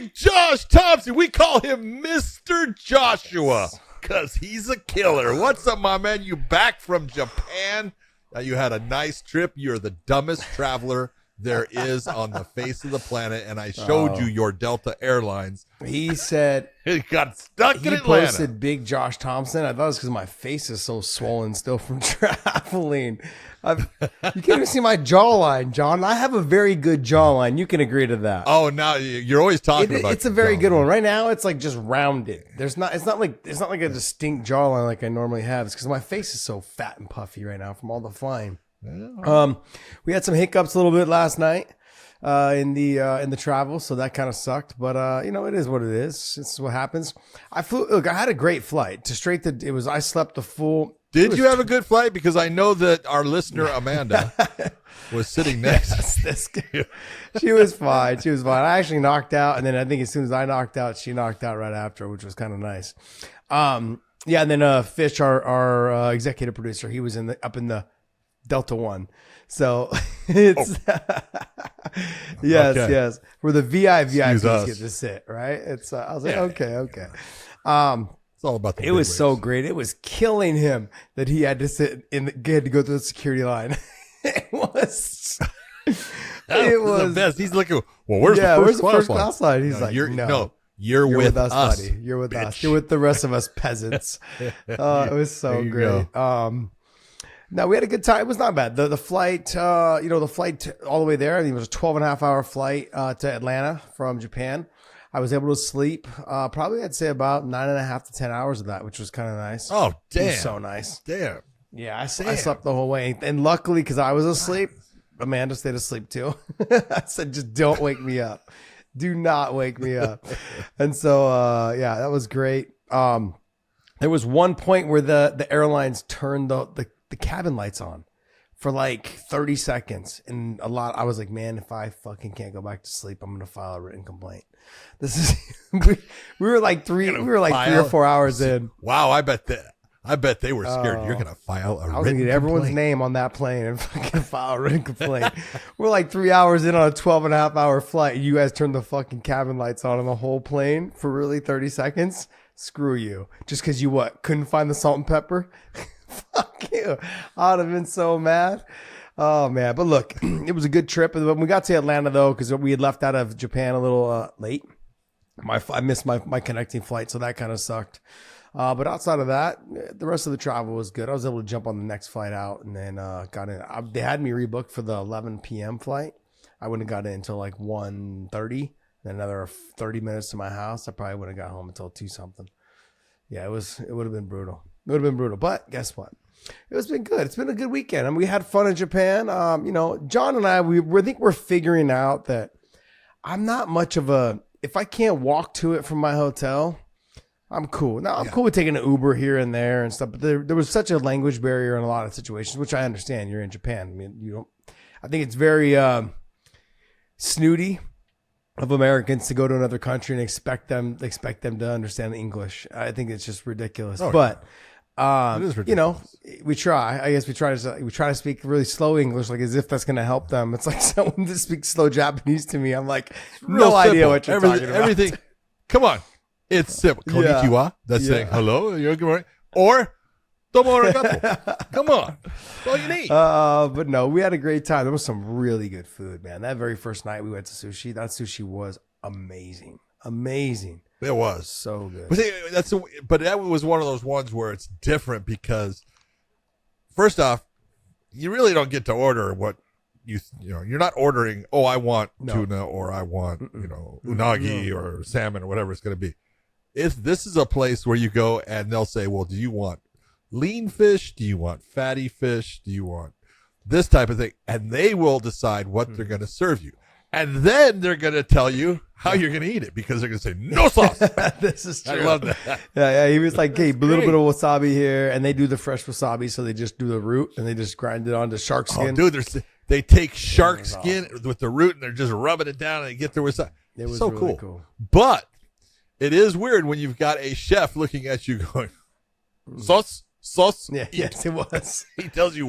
Big Josh Thompson. We call him Mr. Joshua because he's a killer. What's up, my man? You back from Japan? You had a nice trip. You're the dumbest traveler there is on the face of the planet, and I showed you your Delta Airlines. He said it got stuck in Atlanta. He posted Big Josh Thompson. I thought it was because my face is so swollen still from traveling. You can't even see my jawline, John. I have a very good jawline. You can agree to that. Oh, now you're always talking about it's a very good one. Right now, it's like just rounded. It's not like a distinct jawline like I normally have. It's because my face is so fat and puffy right now from all the flying. Yeah. We had some hiccups a little bit last night in the travel, so that kind of sucked. But it is what it is. It's what happens. I had a great flight I slept the full. Did you have a good flight? Because I know that our listener Amanda was sitting next. She was fine. She was fine. I actually knocked out, and then I think as soon as I knocked out, she knocked out right after, which was kind of nice. And then Fish, our executive producer, he was up in the Delta One. So it's yes, where the VIPs get to sit, right? It's I was like, okay. It's all about the it was so great. It was killing him that he had to had to go through the security line. It was the best. He's looking, well, where's the first class line? He's like, you're with us, buddy. You're with us. You're with the rest of us peasants. It was so great. No, we had a good time. It was not bad. The flight, the flight all the way there, I think it was a 12.5-hour flight to Atlanta from Japan. I was able to sleep probably, I'd say, about 9.5 to 10 hours of that, which was kind of nice. Oh, damn. It was so nice. Damn. Yeah, I slept the whole way. And luckily, because I was asleep, Amanda stayed asleep too. I said, just don't wake me up. Do not wake me up. And so, that was great. There was one point where the airlines turned the cabin lights on for like 30 seconds. And I was like, man, if I fucking can't go back to sleep, I'm going to file a written complaint. This is, we were like 3 or 4 hours in. Wow. I bet they were scared. You're going to file a written complaint. I was going to get everyone's name on that plane and fucking file a written complaint. We're like 3 hours in on a 12.5-hour flight. You guys turned the fucking cabin lights on the whole plane for really 30 seconds. Screw you. Just because you couldn't find the salt and pepper? Fuck you. I'd have been so mad. Oh, man. But look, it was a good trip. When we got to Atlanta, though, because we had left out of Japan a little late. I missed my connecting flight, so that kind of sucked. But outside of that, the rest of the travel was good. I was able to jump on the next flight out and then got in. They had me rebooked for the 11 p.m. flight. I wouldn't have got in until like 1:30. Then another 30 minutes to my house. I probably wouldn't have got home until 2-something. Yeah, it would have been brutal. It would have been brutal. But guess what? It's been good. It's been a good weekend. And we had fun in Japan. John and I, we think we're figuring out that I'm not much of if I can't walk to it from my hotel, I'm cool. Now, I'm cool with taking an Uber here and there and stuff. But there was such a language barrier in a lot of situations, which I understand. You're in Japan. I mean, I think it's very snooty of Americans to go to another country and expect them to understand English. I think it's just ridiculous. But it is ridiculous. We try. I guess we try to speak really slow English, like as if that's going to help them. It's like someone that speaks slow Japanese to me. I'm like, no idea what you're talking about. Everything. Come on, it's simple. Konnichiwa. That's saying hello. You're good morning. Or domo arigato. Come on, that's all you need. But no, we had a great time. There was some really good food, man. That very first night we went to sushi. That sushi was amazing. It was so good. But that was one of those ones where it's different because, first off, you really don't get to order what you're not ordering. Oh, I want tuna, or I want unagi or salmon or whatever it's going to be. This is a place where you go and they'll say, well, do you want lean fish? Do you want fatty fish? Do you want this type of thing? And they will decide what they're going to serve you. And then they're going to tell you how you're going to eat it because they're going to say, no sauce. This is true. I love that. Yeah. He was like, hey, a little bit of wasabi here. And they do the fresh wasabi. So they just do the root and they just grind it onto shark skin. Oh, dude, they take shark skin with the root and they're just rubbing it down and they get their wasabi. It was so really cool. But it is weird when you've got a chef looking at you going, sauce. Yeah, yes, it was. He tells you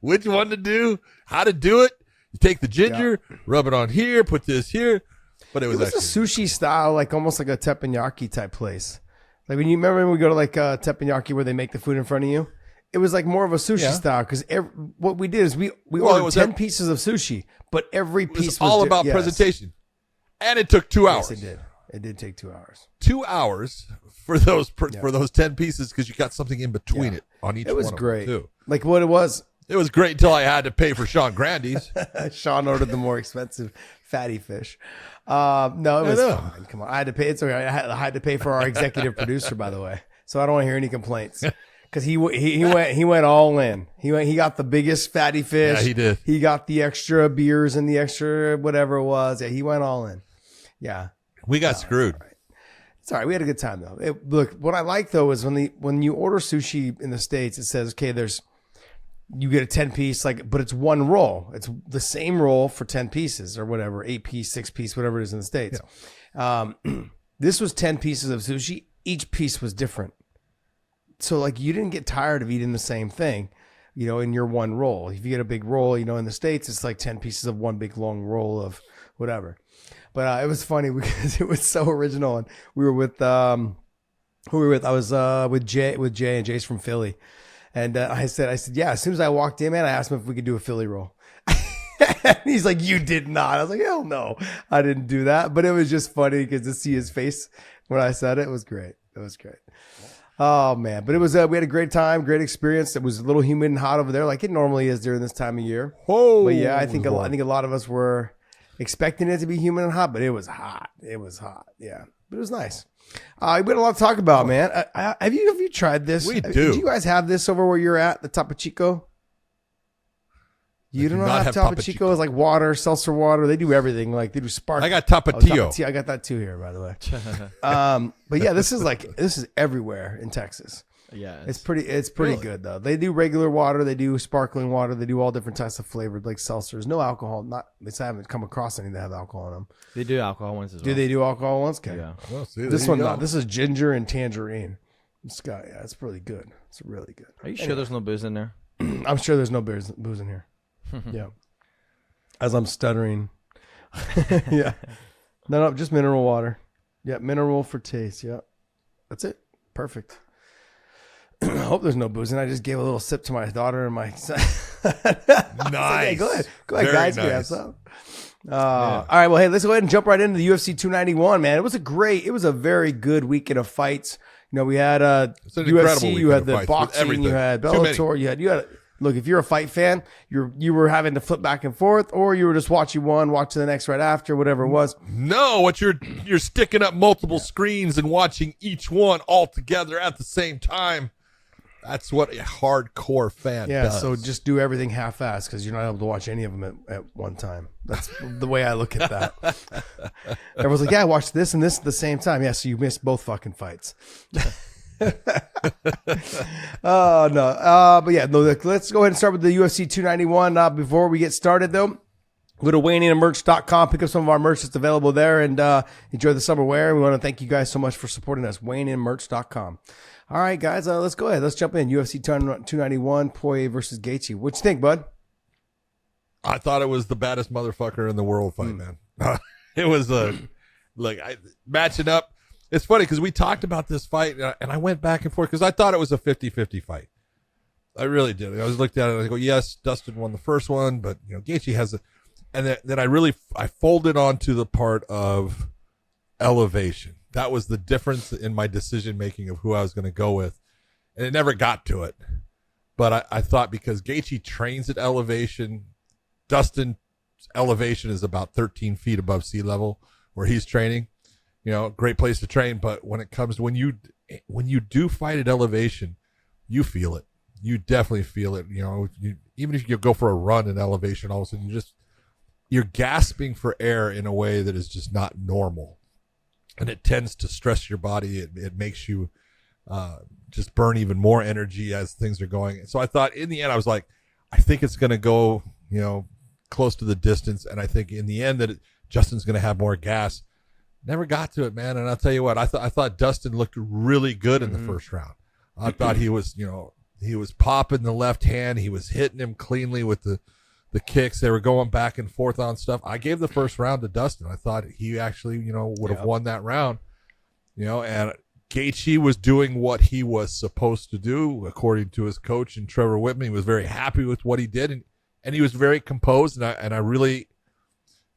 which one to do, how to do it. You take the ginger, rub it on here, put this here. But it was a sushi style, like almost like a teppanyaki type place. Like when you remember when we go to like teppanyaki where they make the food in front of you, it was like more of a sushi style because what we did is we ordered 10 pieces of sushi, but every piece was all about presentation, and it took 2 hours. Yes, it did. It did take 2 hours. 2 hours for those 10 pieces because you got something in between it on each one. It was of great. them too. Like what it was. It was great until I had to pay for Sean Grandy's. Sean ordered the more expensive fatty fish. No, it was fine. Come on, I had to pay. It's okay. I had to pay for our executive producer, by the way. So I don't want to hear any complaints because he went all in. He got the biggest fatty fish. Yeah, he did. He got the extra beers and the extra whatever it was. Yeah, he went all in. Yeah, we got screwed. It's all right. We had a good time though. Look, what I like though is when you order sushi in the States, it says okay, you get a 10-piece, but it's one roll. It's the same roll for 10 pieces or whatever, 8-piece, 6-piece, whatever it is in the States. Yeah. This was 10 pieces of sushi. Each piece was different. So you didn't get tired of eating the same thing, in your one roll. If you get a big roll, in the States, it's like 10 pieces of one big long roll of whatever. But it was funny because it was so original. And we were with, who were we with? I was with Jay and Jay's from Philly. And I said, yeah, as soon as I walked in, man, I asked him if we could do a Philly roll. And he's like, you did not. I was like, hell no, I didn't do that. But it was just funny because to see his face when I said it was great. It was great. Oh, man. But it was, we had a great time, great experience. It was a little humid and hot over there like it normally is during this time of year. Whoa. But yeah, I think a lot of us were expecting it to be humid and hot, but it was hot. It was hot. Yeah. But it was nice. We had a lot to talk about, man. Have you tried this? We do. Do you guys have this over where you're at, the Topo Chico? You do not have Topo Chico. It's like water, seltzer water. They do everything. Like they do spark. I got Tapatio. I got that too here, by the way. But yeah, this is everywhere in Texas. Yeah, it's pretty good though. They do regular water, they do sparkling water, they do all different types of flavored like seltzers. No alcohol. At least I haven't come across any that have alcohol in them. They do alcohol ones as well. Do they do alcohol ones? Okay. Yeah. Well, see, this one not. This is ginger and tangerine. It's really good. It's really good. Are you sure there's no booze in there? I'm sure there's no booze in here. Yeah. As I'm stuttering. Yeah. No, just mineral water. Yeah, mineral for taste. Yeah. That's it. Perfect. I hope there's no booze. And I just gave a little sip to my daughter and my son. Nice. Hey, go ahead, very guys. Nice. Have some. All right. Well, hey, let's go ahead and jump right into the UFC 291, man. It was a very good weekend of fights. We had UFC, you had the boxing, you had Bellator, you had. Look, if you're a fight fan, you were having to flip back and forth, or you were just watching one, watching the next right after, whatever it was. No, you're sticking up multiple screens and watching each one all together at the same time. That's what a hardcore fan does. Yeah, so just do everything half-assed because you're not able to watch any of them at one time. That's the way I look at that. Everyone's like, yeah, I watched this and this at the same time. Yeah, so you missed both fucking fights. Oh, no. But yeah, no, let's go ahead and start with the UFC 291. Before we get started, though, go to WayneInMerch.com, pick up some of our merch that's available there, and enjoy the summer wear. We want to thank you guys so much for supporting us. WayneInMerch.com. All right, guys, let's go ahead. Let's jump in. UFC 291, Poirier versus Gaethje. What you think, bud? I thought it was the baddest motherfucker in the world fight, man. It was matching up. It's funny because we talked about this fight, and I went back and forth because I thought it was a 50-50 fight. I really did. I was looked at it and I go, yes, Dustin won the first one, but Gaethje has a. And then I folded onto the part of elevation. That was the difference in my decision making of who I was going to go with, and it never got to it. But I thought because Gaethje trains at elevation, Dustin's elevation is about 13 feet above sea level where he's training. Great place to train. But when it comes to when you do fight at elevation, you feel it. You definitely feel it. Even if you go for a run in elevation, all of a sudden you're gasping for air in a way that is just not normal. And it tends to stress your body. It makes you just burn even more energy as things are going. So I thought in the end, I was like, I think it's going to go, close to the distance. And I think in the end that Justin's going to have more gas. Never got to it, man. And I'll tell you what, I thought Dustin looked really good in the first round. I thought he was, he was popping the left hand. He was hitting him cleanly with the the kicks. They were going back and forth on stuff. I gave the first round to Dustin. I thought he actually, would have won that round. And Gaethje was doing what he was supposed to do, according to his coach and Trevor Whitman. He was very happy with what he did, and he was very composed. And I really,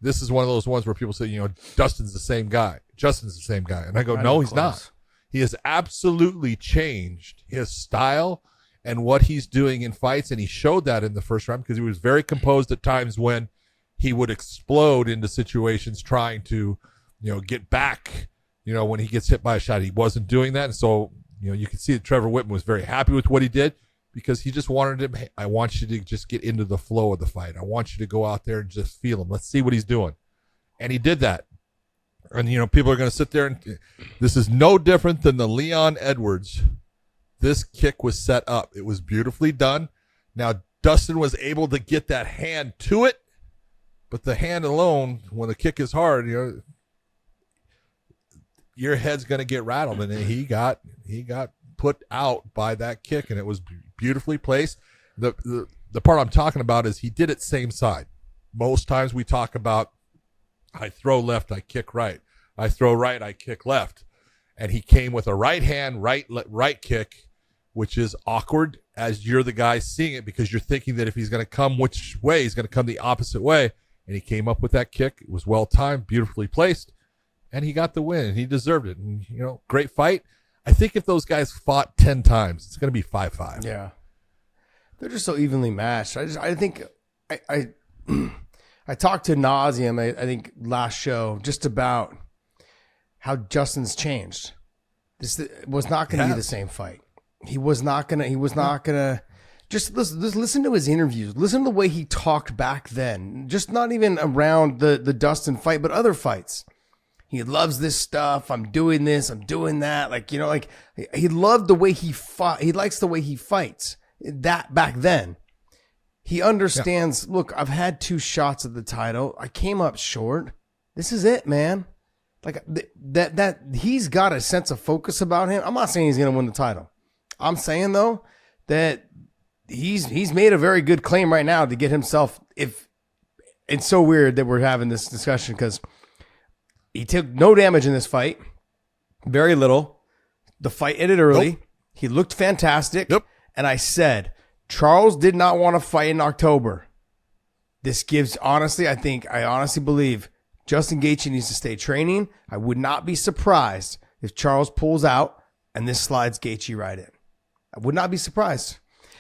this is one of those ones where people say, Dustin's the same guy. Justin's the same guy. And I go, no, he's not. He has absolutely changed his style and what he's doing in fights, and he showed that in the first round because he was very composed at times when he would explode into situations trying to, get back, when he gets hit by a shot. He wasn't doing that, and so, you can see that Trevor Whitman was very happy with what he did because he just wanted him, hey, I want you to just get into the flow of the fight. I want you to go out there and just feel him. Let's see what he's doing. And he did that. And, people are going to sit there and this is no different than the Leon Edwards. This kick was set up. It was beautifully done. Now, Dustin was able to get that hand to it, but the hand alone, when the kick is hard, your head's going to get rattled. And he got put out by that kick, and it was beautifully placed. The part I'm talking about is he did it same side. Most times we talk about, I throw left, I kick right. I throw right, I kick left. And he came with a right hand, right kick, which is awkward as you're the guy seeing it because you're thinking that if he's going to come which way, he's going to come the opposite way. And he came up with that kick. It was well timed, beautifully placed, and he got the win, and he deserved it. And, great fight. I think if those guys fought 10 times, it's going to be 5-5. Yeah. They're just so evenly matched. I think I talked to nauseum, I think, last show just about how Justin's changed. This was not going to be the same fight. He was not going to just listen to his interviews. Listen to the way he talked back then. Just not even around the Dustin fight, but other fights. He loves this stuff. I'm doing this. I'm doing that. He loved the way he fought. He likes the way he fights. That back then. He understands, look, I've had 2 shots at the title. I came up short. This is it, man. That he's got a sense of focus about him. I'm not saying he's going to win the title. I'm saying, though, that he's made a very good claim right now to get himself, if it's so weird that we're having this discussion because he took no damage in this fight. Very little. The fight ended early. Nope. He looked fantastic. Yep. And I said, Charles did not want to fight in October. This gives, I honestly believe Justin Gaethje needs to stay training. I would not be surprised if Charles pulls out and this slides Gaethje right in. I would not be surprised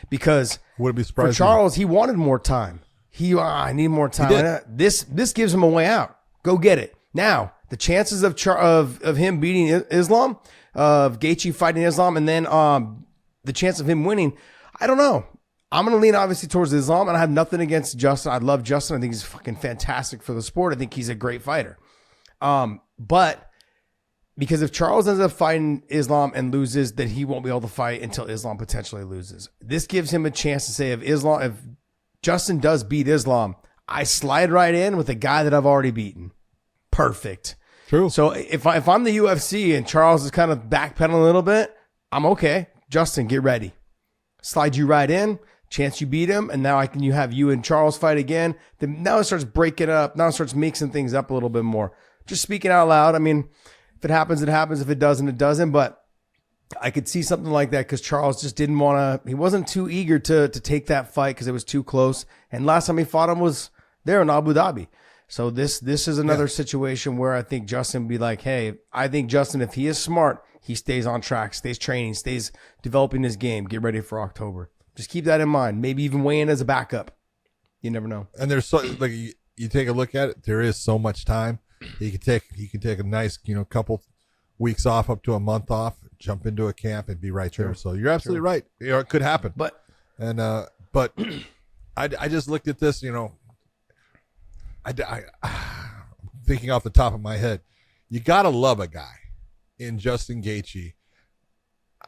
because for Charles, he wanted more time. I need more time. This gives him a way out. Go get it. Now, the chances of him beating Islam, of Gaethje fighting Islam, and then the chance of him winning, I don't know. I'm going to lean obviously towards Islam, and I have nothing against Justin. I love Justin. I think he's fucking fantastic for the sport. I think he's a great fighter. But because if Charles ends up fighting Islam and loses, then he won't be able to fight until Islam potentially loses. This gives him a chance to say if Justin does beat Islam, I slide right in with a guy that I've already beaten. Perfect. True. So if I'm the UFC and Charles is kind of backpedaling a little bit, I'm okay. Justin, get ready. Slide you right in. Chance you beat him, and now you have you and Charles fight again. Then now it starts breaking up. Now it starts mixing things up a little bit more. Just speaking out loud. I mean, if it happens, it happens. If it doesn't, it doesn't. But I could see something like that because Charles just didn't want to. He wasn't too eager to take that fight because it was too close. And last time he fought him was there in Abu Dhabi. So this is another situation where I think Justin would be like, hey, I think Justin, if he is smart, he stays on track, stays training, stays developing his game. Get ready for October. Just keep that in mind. Maybe even weigh in as a backup. You never know. And there's so you take a look at it. There is so much time. He can take a nice couple weeks off, up to a month off, jump into a camp, and be right there. So you're absolutely right. It could happen. But I just looked at this. I thinking off the top of my head, you gotta love a guy in Justin Gaethje.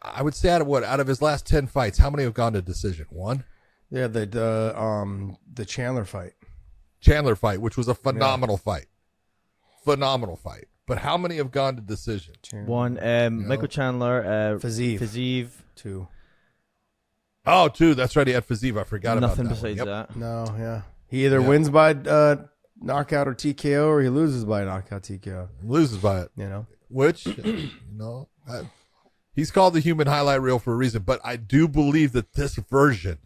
I would say out of his last 10 fights, how many have gone to decision? 1? Yeah, the Chandler fight. Chandler fight, which was a phenomenal fight. Phenomenal fight. But how many have gone to decision? 1. Michael Chandler. Fiziev. 2. Oh, 2. That's right. He had Fiziev. I forgot about that. Nothing besides that. No, yeah. He either wins by knockout or TKO, or he loses by knockout TKO. Loses by it. Which, he's called the human highlight reel for a reason, but I do believe that this version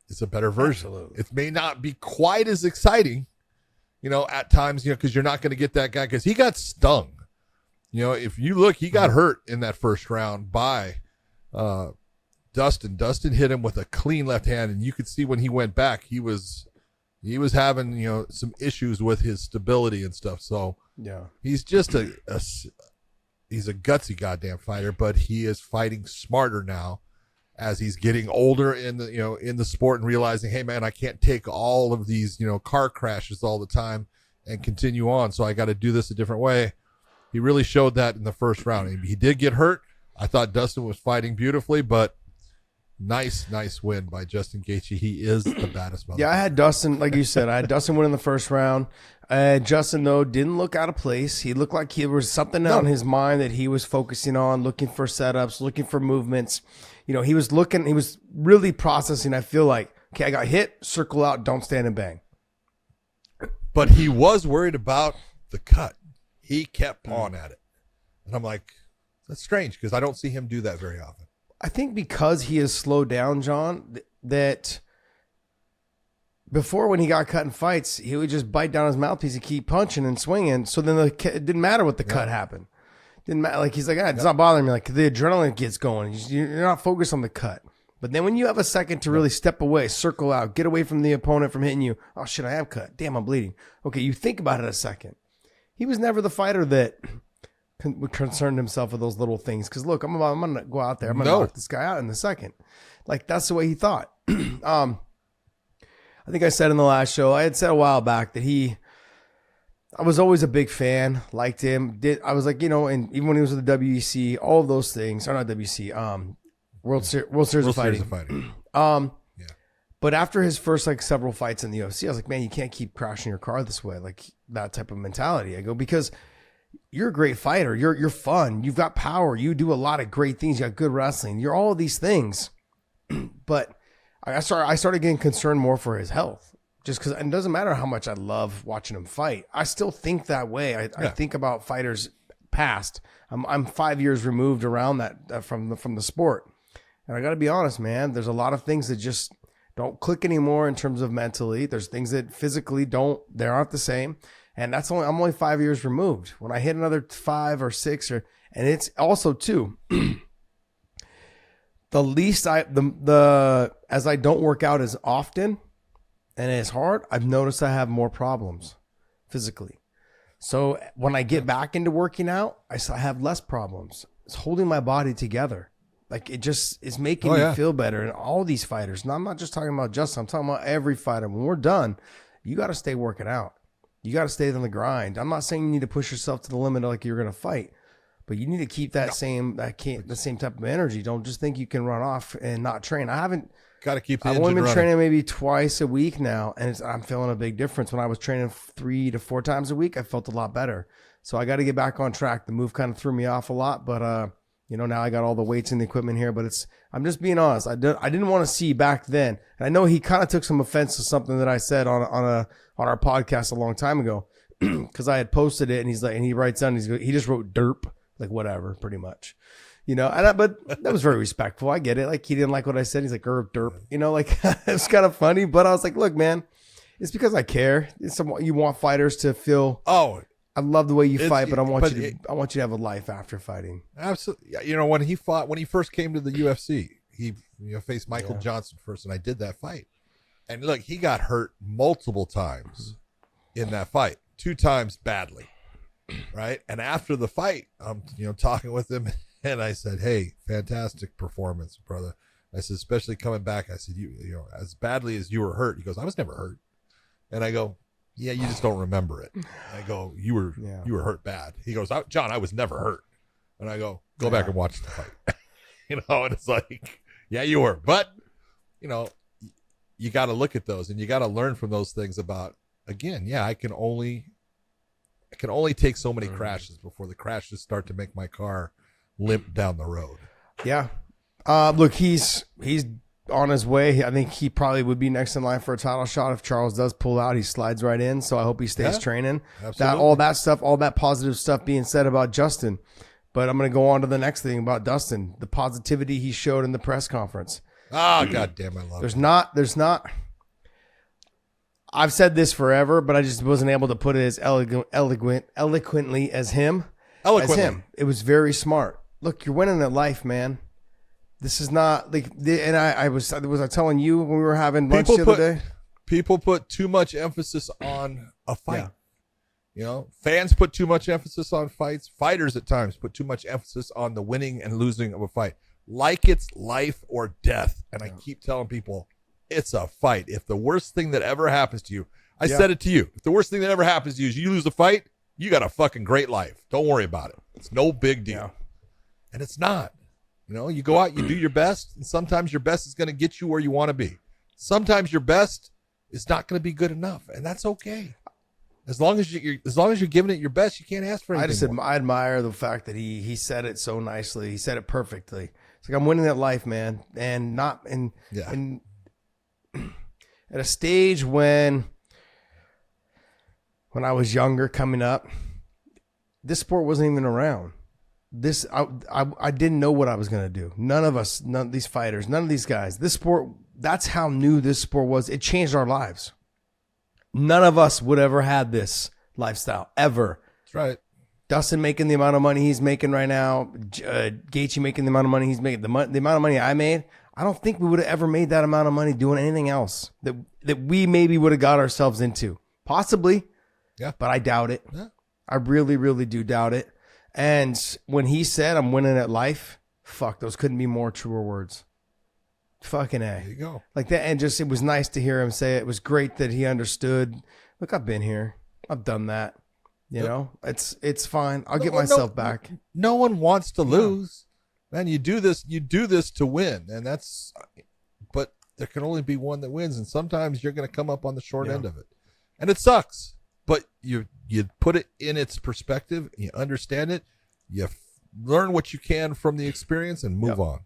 is a better version. Absolutely. It may not be quite as exciting, at times, because you're not going to get that guy, because he got stung. If you look, he got hurt in that first round by Dustin. Dustin hit him with a clean left hand, and you could see when he went back, he was having, some issues with his stability and stuff. So he's just he's a gutsy goddamn fighter, but he is fighting smarter now as he's getting older in the sport and realizing, hey man, I can't take all of these, car crashes all the time and continue on. So I got to do this a different way. He really showed that in the first round. He did get hurt. I thought Dustin was fighting beautifully, but nice win by Justin Gaethje. He is the baddest motherfucker. Yeah, I had Dustin, like you said, win in the first round. Justin, though, didn't look out of place. He looked like there was something on his mind that he was focusing on, looking for setups, looking for movements. He was really processing. I feel like, okay, I got hit, circle out, don't stand and bang. But he was worried about the cut. He kept pawing at it. And I'm like, that's strange because I don't see him do that very often. I think because he has slowed down, John, that before when he got cut in fights, he would just bite down his mouthpiece and keep punching and swinging. So then it didn't matter what the cut happened. Didn't matter. Like he's like, it's not bothering me. Like the adrenaline gets going. You're not focused on the cut. But then when you have a second to really step away, circle out, get away from the opponent from hitting you. Oh shit, I am cut. Damn, I'm bleeding. Okay, you think about it a second. He was never the fighter that concerned himself with those little things. Because look, I'm going to go out there. I'm going to knock this guy out in a second. Like that's the way he thought. I think I said in the last show, I had said a while back that I was always a big fan, liked him. I was like, and even when he was with the WEC, all of those things, or not WEC, World Series of Fighting. But after his first several fights in the UFC, I was like, man, you can't keep crashing your car this way, like that type of mentality. I go, because you're a great fighter, you're fun, you've got power, you do a lot of great things, you got good wrestling, you're all of these things. But I started getting concerned more for his health, just because it doesn't matter how much I love watching him fight. I still think that way. I think about fighters past. I'm 5 years removed around that from the sport, and I got to be honest, man. There's a lot of things that just don't click anymore in terms of mentally. There's things that physically they aren't the same, and I'm only 5 years removed. When I hit another 5 or 6, and it's also too. The least as I don't work out as often and as hard, I've noticed I have more problems physically. So when I get back into working out, I have less problems. It's holding my body together. Like it just is making me feel better. And all these fighters, and I'm not just talking about Justin, I'm talking about every fighter. When we're done, you got to stay working out. You got to stay on the grind. I'm not saying you need to push yourself to the limit like you're going to fight. But you need to keep the same type of energy. Don't just think you can run off and not train. I've only been training maybe twice a week now, and I'm feeling a big difference. When I was training 3 to 4 times a week, I felt a lot better. So I got to get back on track. The move kind of threw me off a lot, but now I got all the weights and the equipment here. But I'm just being honest. I didn't want to see back then, and I know he kind of took some offense to something that I said on our podcast a long time ago, because I had posted it, and he's like, and he writes down, he just wrote derp. Like whatever, pretty much, but that was very respectful. I get it. Like he didn't like what I said. He's like, derp, like it's kind of funny, but I was like, look, man, it's because I care. You want fighters to feel, I love the way you fight, but I want you to have a life after fighting. Absolutely. When he first came to the UFC, he faced Michael Johnson first, and I did that fight. And look, he got hurt multiple times in that fight, 2 times badly. Right. And after the fight, I'm, talking with him, and I said, hey, fantastic performance, brother. I said, especially coming back. I said, you as badly as you were hurt. He goes, I was never hurt. And I go, yeah, you just don't remember it. I go, you were hurt bad. He goes, John, I was never hurt. And I go back and watch the fight. And it's like, yeah, you were. But, you got to look at those, and you got to learn from those things about, again, I can only take so many crashes before the crashes start to make my car limp down the road. Yeah. Look, he's on his way. I think he probably would be next in line for a title shot. If Charles does pull out, he slides right in. So I hope he stays training. Absolutely. All that stuff, all that positive stuff being said about Justin. But I'm going to go on to the next thing about Dustin, the positivity he showed in the press conference. Oh, God damn, I love it. There's not. I've said this forever, but I just wasn't able to put it as eloquently as him. It was very smart. Look, you're winning at life, man. This is not like, and I was telling you when we were having lunch the other day? People put too much emphasis on a fight. Yeah. Fans put too much emphasis on fights. Fighters at times put too much emphasis on the winning and losing of a fight. Like it's life or death. And I keep telling people, it's a fight. If the worst thing that ever happens to you, I said it to you, if the worst thing that ever happens to you is you lose a fight, you got a fucking great life. Don't worry about it. It's no big deal. Yeah. And it's not. You go out, you do your best, and sometimes your best is going to get you where you want to be. Sometimes your best is not going to be good enough, and that's okay. As long as you're giving it your best, you can't ask for anything. I admire the fact that he said it so nicely. He said it perfectly. It's like, I'm winning at life, man, and not in at a stage when I was younger, coming up, this sport wasn't even around. I didn't know what I was going to do. None of these fighters, none of these guys. This sport, that's how new this sport was. It changed our lives. None of us would ever had this lifestyle, ever. That's right. Dustin making the amount of money he's making right now, Gaethje making the amount of money he's making, the amount of money I made, I don't think we would have ever made that amount of money doing anything else that we maybe would have got ourselves into. Possibly. Yeah. But I doubt it. Yeah. I really, really do doubt it. And when he said, I'm winning at life, fuck, those couldn't be more truer words. Fucking A. There you go. Like that. And just, it was nice to hear him say it. It was great that he understood. Look, I've been here. I've done that. You know, it's fine. I'll get myself back. No one wants to lose. Man, you do this to win. And but there can only be one that wins. And sometimes you're going to come up on the short end of it. And it sucks. But you put it in its perspective, you understand it, you learn what you can from the experience and move on.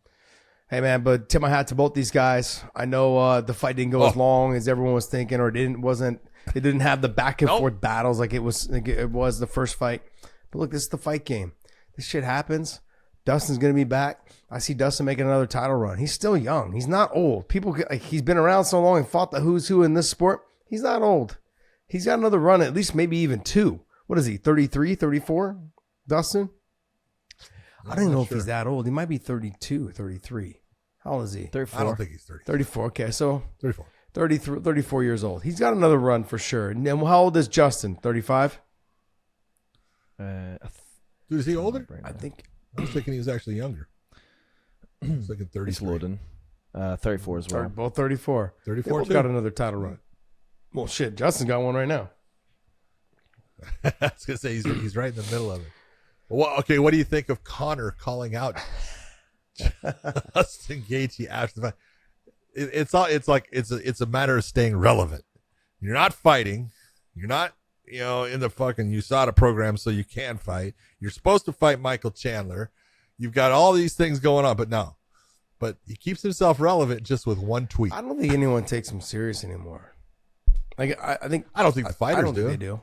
Hey, man, but tip my hat to both these guys. I know the fight didn't go as long as everyone was thinking, or they didn't have the back and forth battles like it was the first fight. But look, this is the fight game. This shit happens. Dustin's going to be back. I see Dustin making another title run. He's still young. He's not old. He's been around so long and fought the who's who in this sport. He's not old. He's got another run, at least maybe even two. What is he, 33, 34, Dustin? I don't even know if he's that old. He might be 32, 33. How old is he? 34. I don't think he's 30. 34, okay. So 34. 34 years old. He's got another run for sure. And then how old is Justin? 35? Dude, is he older? I think. I was thinking he was actually younger. I was thinking 30. He's loading. 34 as well. Both 34. 34 too. Got another title run. Well, shit, Justin's got one right now. I was going to say he's right in the middle of it. Well, okay, what do you think of Conor calling out Justin Gaethje after the fight? It's a matter of staying relevant. You're not fighting. You're not, in the fucking USADA program so you can fight. You're supposed to fight Michael Chandler. You've got all these things going on, but no. But he keeps himself relevant just with one tweet. I don't think anyone takes him serious anymore. Like I don't think the fighters I don't do. think they do.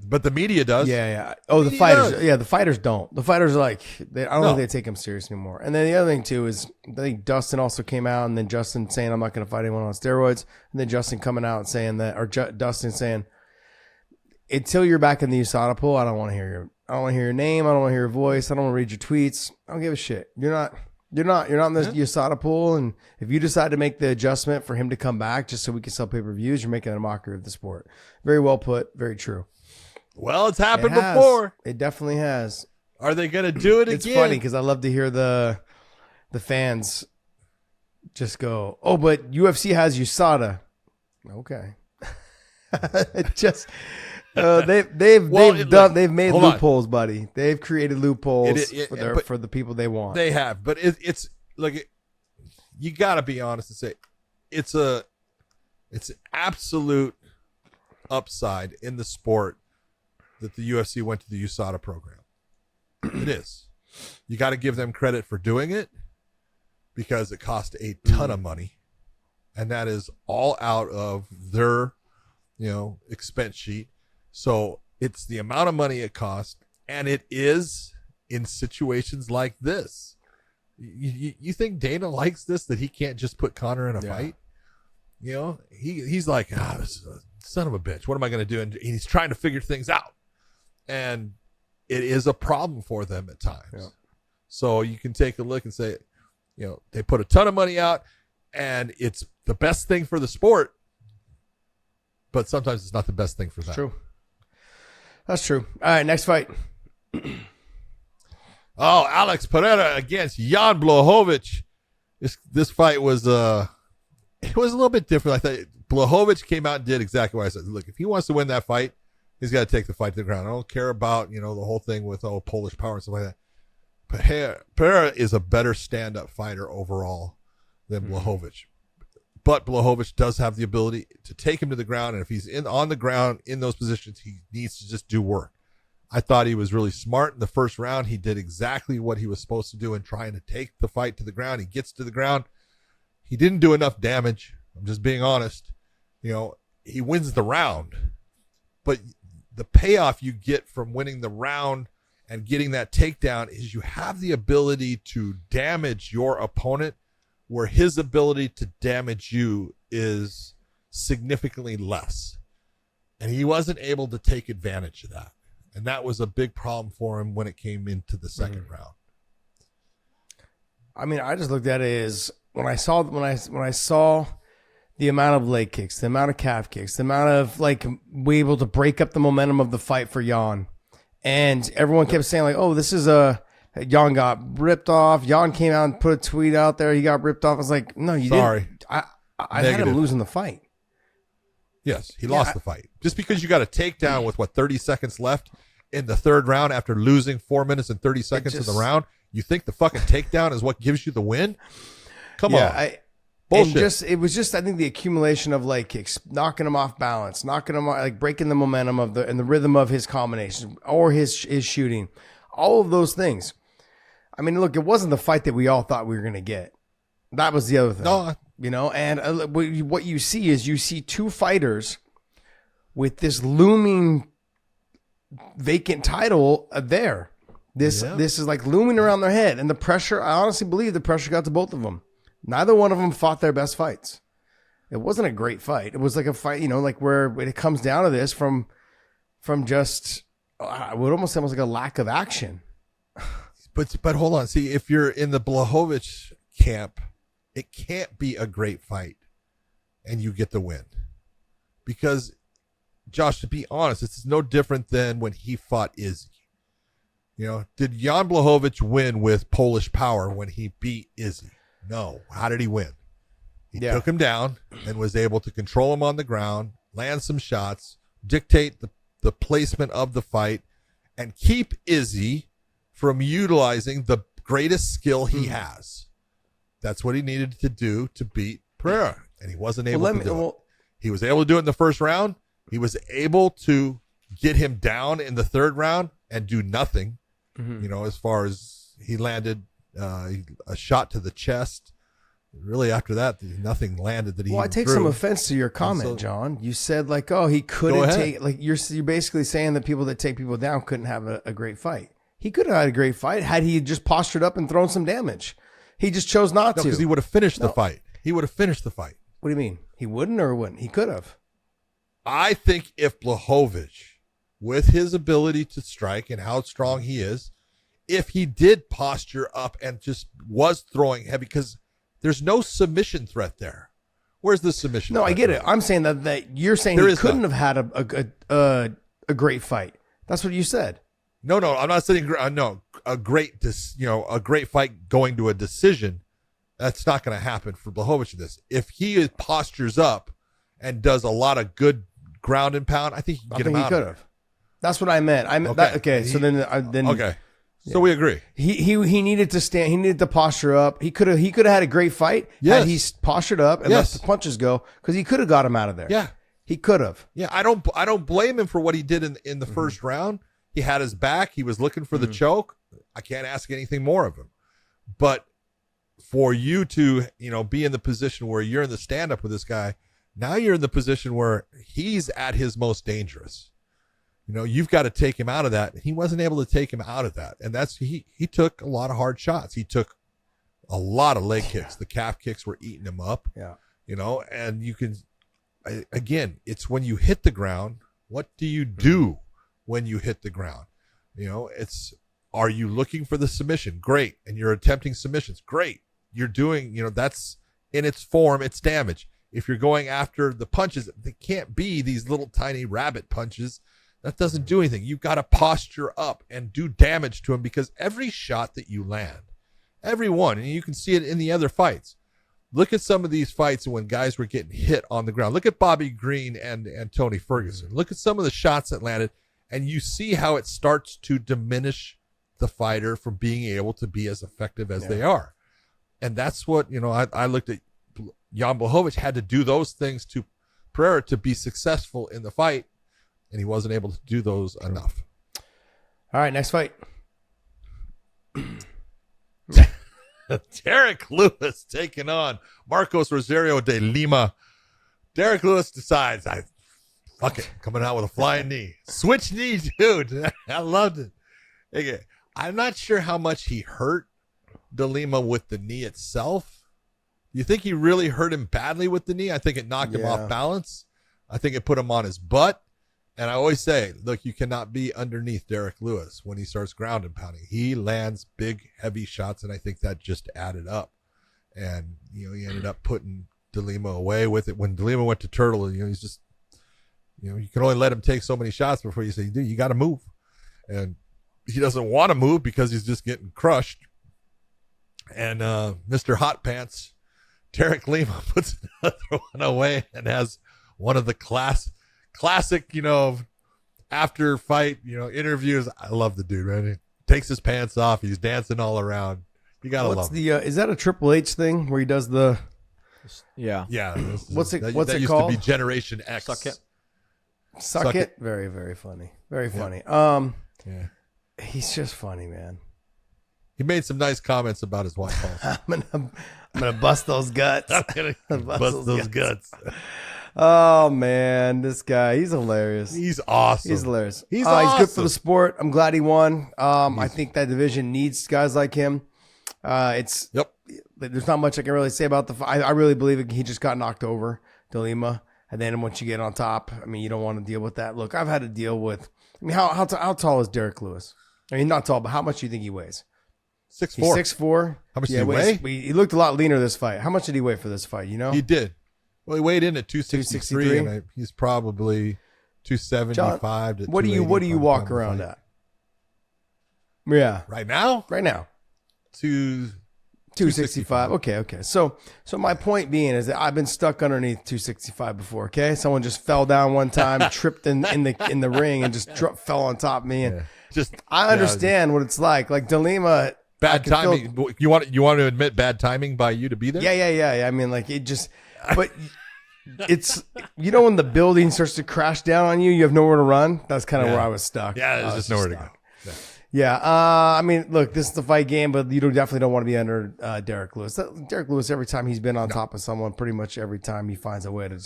But the media does. Yeah. Oh, the fighters. Does. Yeah, the fighters don't. The fighters I don't think they take him serious anymore. And then the other thing too is I think Dustin also came out, and then Justin saying I'm not going to fight anyone on steroids, and then Justin coming out and saying that, or Dustin saying, until you're back in the USADA pool, I don't want to hear your name. I don't want to hear your voice. I don't want to read your tweets. I don't give a shit. You're not in the USADA pool, and if you decide to make the adjustment for him to come back just so we can sell pay-per-views, you're making a mockery of the sport. Very well put. Very true. Well, it's happened before. It definitely has. Are they going to do it again? It's funny because I love to hear the fans just go, "Oh, but UFC has USADA." Okay. Just they've made loopholes, buddy. They've created loopholes for the people they want. They have, but it's like you got to be honest and say it's an absolute upside in the sport that the UFC went to the USADA program. It is. You got to give them credit for doing it because it cost a ton of money. and that is all out of their, expense sheet. So it's the amount of money it costs, and it is in situations like this. You think Dana likes this, that he can't just put Conor in a fight? He's like, this is a son of a bitch. What am I going to do? And he's trying to figure things out. And it is a problem for them at times. Yeah. So you can take a look and say, they put a ton of money out, and it's the best thing for the sport, but sometimes it's not the best thing for them. True. That's true. All right, next fight. Alex Pereira against Jan Blachowicz. This fight was it was a little bit different. I thought Blachowicz came out and did exactly what I said. Look, if he wants to win that fight, he's got to take the fight to the ground. I don't care about the whole thing with Polish power and stuff like that. Pereira is a better stand-up fighter overall than Blachowicz. But Blachowicz does have the ability to take him to the ground, and if he's on the ground in those positions, he needs to just do work. I thought he was really smart in the first round. He did exactly what he was supposed to do in trying to take the fight to the ground. He gets to the ground. He didn't do enough damage. I'm just being honest. He wins the round. But the payoff you get from winning the round and getting that takedown is you have the ability to damage your opponent, where his ability to damage you is significantly less. And he wasn't able to take advantage of that. And that was a big problem for him when it came into the second round. I mean, I just looked at it as when I saw the amount of leg kicks, the amount of calf kicks, the amount of we able to break up the momentum of the fight for Jan. And everyone kept saying this is Jan got ripped off. Jan came out and put a tweet out there. He got ripped off. I was like, no, you didn't. I had him losing the fight. Yes, he lost the fight. Just because you got a takedown with 30 seconds left in the third round after losing 4 minutes and 30 seconds in the round, you think the fucking takedown is what gives you the win? Come on. Bullshit. It was just I think the accumulation of leg kicks, knocking him off balance, knocking him breaking the momentum of and the rhythm of his combination or his shooting, all of those things. I mean, look, it wasn't the fight that we all thought we were going to get. That was the other thing. No. And what you see two fighters with this looming vacant title there. This is looming around their head, and the pressure. I honestly believe the pressure got to both of them. Neither one of them fought their best fights. It wasn't a great fight. It was like a fight, where it comes down to this from just I would almost say almost like a lack of action. But hold on. See, if you're in the Blachowicz camp, it can't be a great fight and you get the win. Because, Josh, to be honest, it's no different than when he fought Izzy. Did Jan Blachowicz win with Polish power when he beat Izzy? No. How did he win? He took him down and was able to control him on the ground, land some shots, dictate the placement of the fight, and keep Izzy from utilizing the greatest skill he has. That's what he needed to do to beat Pereira, and he wasn't able to do it. He was able to do it in the first round. He was able to get him down in the third round and do nothing, as far as he landed a shot to the chest. Really, after that, nothing landed that he. Well, I take some offense to your comment, John. You said he couldn't take. You're basically saying that people that take people down couldn't have a great fight. He could have had a great fight had he just postured up and thrown some damage. He just chose not to. Because he would have finished the fight. He would have finished the fight. What do you mean? He wouldn't or wouldn't? He could have. I think if Blachowicz, with his ability to strike and how strong he is, if he did posture up and just was throwing heavy, because there's no submission threat there. Where's the submission? No, I get it. I'm saying that you're saying he couldn't have had a great fight. That's what you said. No, I'm not saying a great fight going to a decision. That's not going to happen for Blachowicz in this. If he postures up and does a lot of good ground and pound, I think he can get him out. He could have. That's what I meant. Okay. So then okay. So we agree. He needed to stand. He needed to posture up. He could have had a great fight had he postured up and let the punches go, because he could have got him out of there. Yeah, he could have. Yeah, I don't blame him for what he did in the first round. He had his back. He was looking for the choke. I can't ask anything more of him. But for you to, be in the position where you're in the stand-up with this guy, now you're in the position where he's at his most dangerous. You've got to take him out of that. He wasn't able to take him out of that. And that's, he took a lot of hard shots. He took a lot of leg kicks. The calf kicks were eating him up. Yeah. And you can, again, it's when you hit the ground, what do you do when you hit the ground? Are you looking for the submission? Great. And you're attempting submissions. Great. You're doing, that's in its form, it's damage. If you're going after the punches, they can't be these little tiny rabbit punches. That doesn't do anything. You've got to posture up and do damage to him, because every shot that you land, every one, and you can see it in the other fights. Look at some of these fights when guys were getting hit on the ground. Look at Bobby Green and Tony Ferguson. Look at some of the shots that landed, and you see how it starts to diminish the fighter from being able to be as effective as they are. And that's what, I looked at Jan Blachowicz had to do those things to Pereira to be successful in the fight, and he wasn't able to do those enough. All right, next fight. Derek Lewis taking on Marcos Rosario de Lima. Derek Lewis decides, fuck it, coming out with a flying knee. Switch knee, dude. I loved it. Okay. I'm not sure how much he hurt de Lima with the knee itself. You think he really hurt him badly with the knee? I think it knocked him off balance. I think it put him on his butt. And I always say, look, you cannot be underneath Derek Lewis when he starts ground and pounding. He lands big, heavy shots, and I think that just added up. And, he ended up putting de Lima away with it. When de Lima went to Turtle, he's just, you can only let him take so many shots before you say, dude, you got to move. And he doesn't want to move because he's just getting crushed. And Mr. Hot Pants, Derek Lima, puts another one away and has one of the classic, after fight, interviews. I love the dude, man. He takes his pants off. He's dancing all around. You gotta love him. Is that a Triple H thing where he does the? Yeah. What's it that called? Used to be Generation X. Suck it. Very, very funny. Very funny. Yeah. He's just funny, man. He made some nice comments about his wife also. I'm gonna bust those guts. I'm gonna bust those guts. Oh man, this guy, he's hilarious. He's awesome. He's hilarious. He's awesome. He's good for the sport. I'm glad he won. I think that division needs guys like him. There's not much I can really say about the fight. I really believe he just got knocked over, de Lima. And then once you get on top, you don't want to deal with that. Look, I've had to deal with. How tall is Derek Lewis? Not tall, but how much do you think he weighs? 6'4". He's 6'4". How much did he weigh? He looked a lot leaner this fight. How much did he weigh for this fight? He did. Well, he weighed in at 263, and he's probably 275 John, to what do you walk around at? Yeah. Right now? 265. Okay. So my point being is that I've been stuck underneath 265 before. Okay, someone just fell down one time, tripped in the ring, and just fell on top of me. And I understand what it's like. Like de Lima, bad timing. You want to admit bad timing by you to be there? Yeah. It just, but it's when the building starts to crash down on you, you have nowhere to run. That's kind of where I was stuck. Yeah, there's just nowhere to go. Yeah. Look, this is the fight game, but you definitely don't want to be under Derek Lewis. Derek Lewis, every time he's been on top of someone, pretty much every time he finds a way to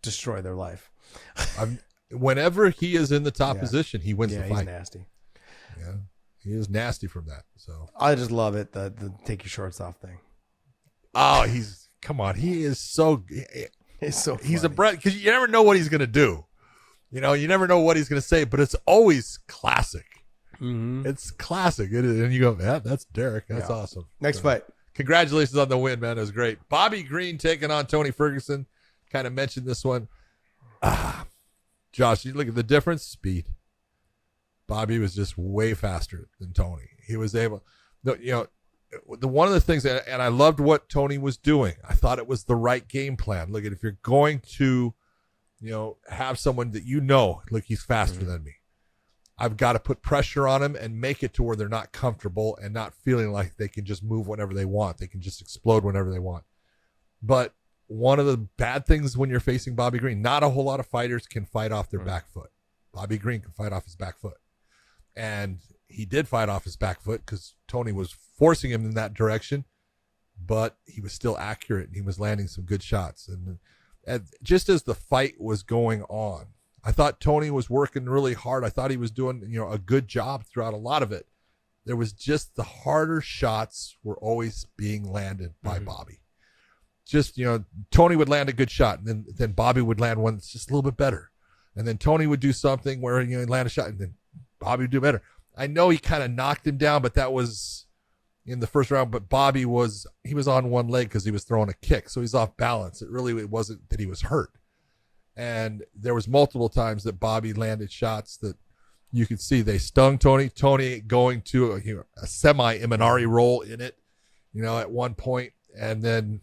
destroy their life. Whenever he is in the top position, he wins the fight. He's nasty. Yeah, he is nasty from that. So I just love it, the take your shorts off thing. Oh, come on. He is so. He's a breath, because you never know what he's going to do. You never know what he's going to say, but it's always classic. Mm-hmm. It's classic. It is, and you go, yeah, that's Derek. That's awesome. Next fight. Congratulations on the win, man. It was great. Bobby Green taking on Tony Ferguson. Kind of mentioned this one. Josh, you look at the difference. Speed. Bobby was just way faster than Tony. He was able, one of the things, and I loved what Tony was doing. I thought it was the right game plan. Look, if you're going to, have someone that look, he's faster than me. I've got to put pressure on them and make it to where they're not comfortable and not feeling like they can just move whenever they want. They can just explode whenever they want. But one of the bad things when you're facing Bobby Green, not a whole lot of fighters can fight off their back foot. Bobby Green can fight off his back foot. And he did fight off his back foot because Tony was forcing him in that direction. but he was still accurate and he was landing some good shots. And just as the fight was going on, I thought Tony was working really hard. I thought he was doing, a good job throughout a lot of it. There was just the harder shots were always being landed by Bobby. Just, Tony would land a good shot, and then Bobby would land one that's just a little bit better. And then Tony would do something where, he'd land a shot, and then Bobby would do better. I know he kind of knocked him down, but that was in the first round. But Bobby was on one leg because he was throwing a kick, so he's off balance. It wasn't that he was hurt. And there was multiple times that Bobby landed shots that you could see they stung Tony. Tony going to a semi-Imanari roll in it, at one point. And then,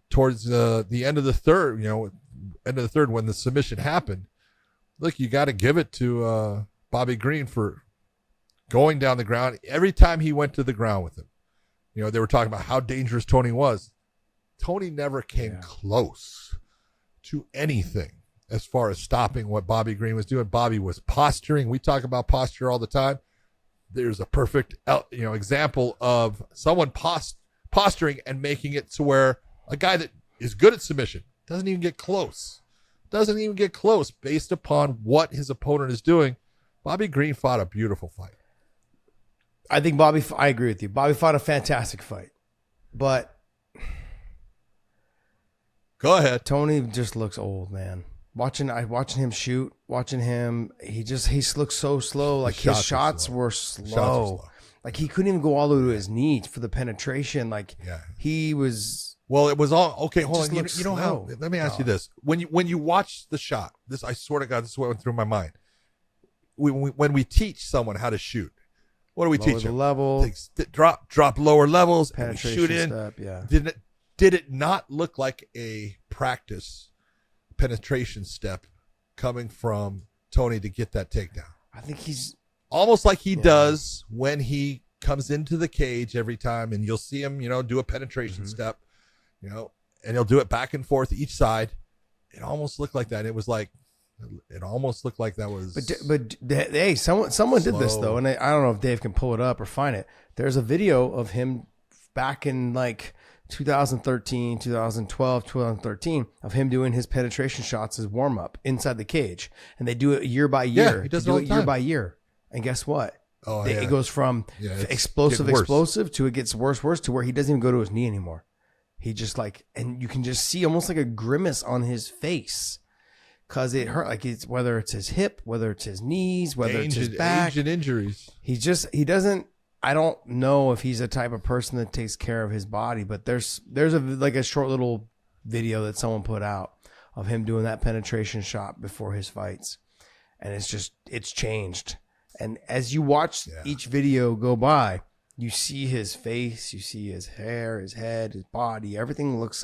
towards the end of the third, when the submission happened, look, you got to give it to Bobby Green for going down the ground. Every time he went to the ground with him, they were talking about how dangerous Tony was. Tony never came close to anything as far as stopping what Bobby Green was doing. Bobby was posturing. We talk about posture all the time. There's a perfect, example of someone posturing and making it to where a guy that is good at submission doesn't even get close. Based upon what his opponent is doing. Bobby Green fought a beautiful fight. I think I agree with you. Bobby fought a fantastic fight, but go ahead. Tony just looks old, man. Watching him shoot, he looks so slow. Like his shots were slow. Like he couldn't even go all the way to his knee for the penetration. He was. Well, it was all okay. Hold on. You know how? Let me ask you this: when you watch the shot, I swear to God, this is what went through my mind. When we teach someone how to shoot, what do we teach them? Level, drop lower levels, penetration shoot in. Step, yeah. Did it not look like a practice penetration step coming from Tony to get that takedown? I think he's almost like he does when he comes into the cage every time, and you'll see him, do a penetration step, and he'll do it back and forth each side. It almost looked like that. It almost looked like that was. But hey, someone did this though, and I don't know if Dave can pull it up or find it. There's a video of him back in 2013, 2012, 2013 of him doing his penetration shots as warm up inside the cage, and they do it year by year. Yeah, he does it year by year, and guess what? Oh, It goes from explosive to it gets worse to where he doesn't even go to his knee anymore. He just and you can just see almost like a grimace on his face. Cause it hurt, whether it's his hip, whether it's his knees, whether it's his back, age and injuries. He doesn't. I don't know if he's the type of person that takes care of his body, but there's a short little video that someone put out of him doing that penetration shot before his fights, and it's changed. And as you watch each video go by, you see his face, you see his hair, his head, his body, everything looks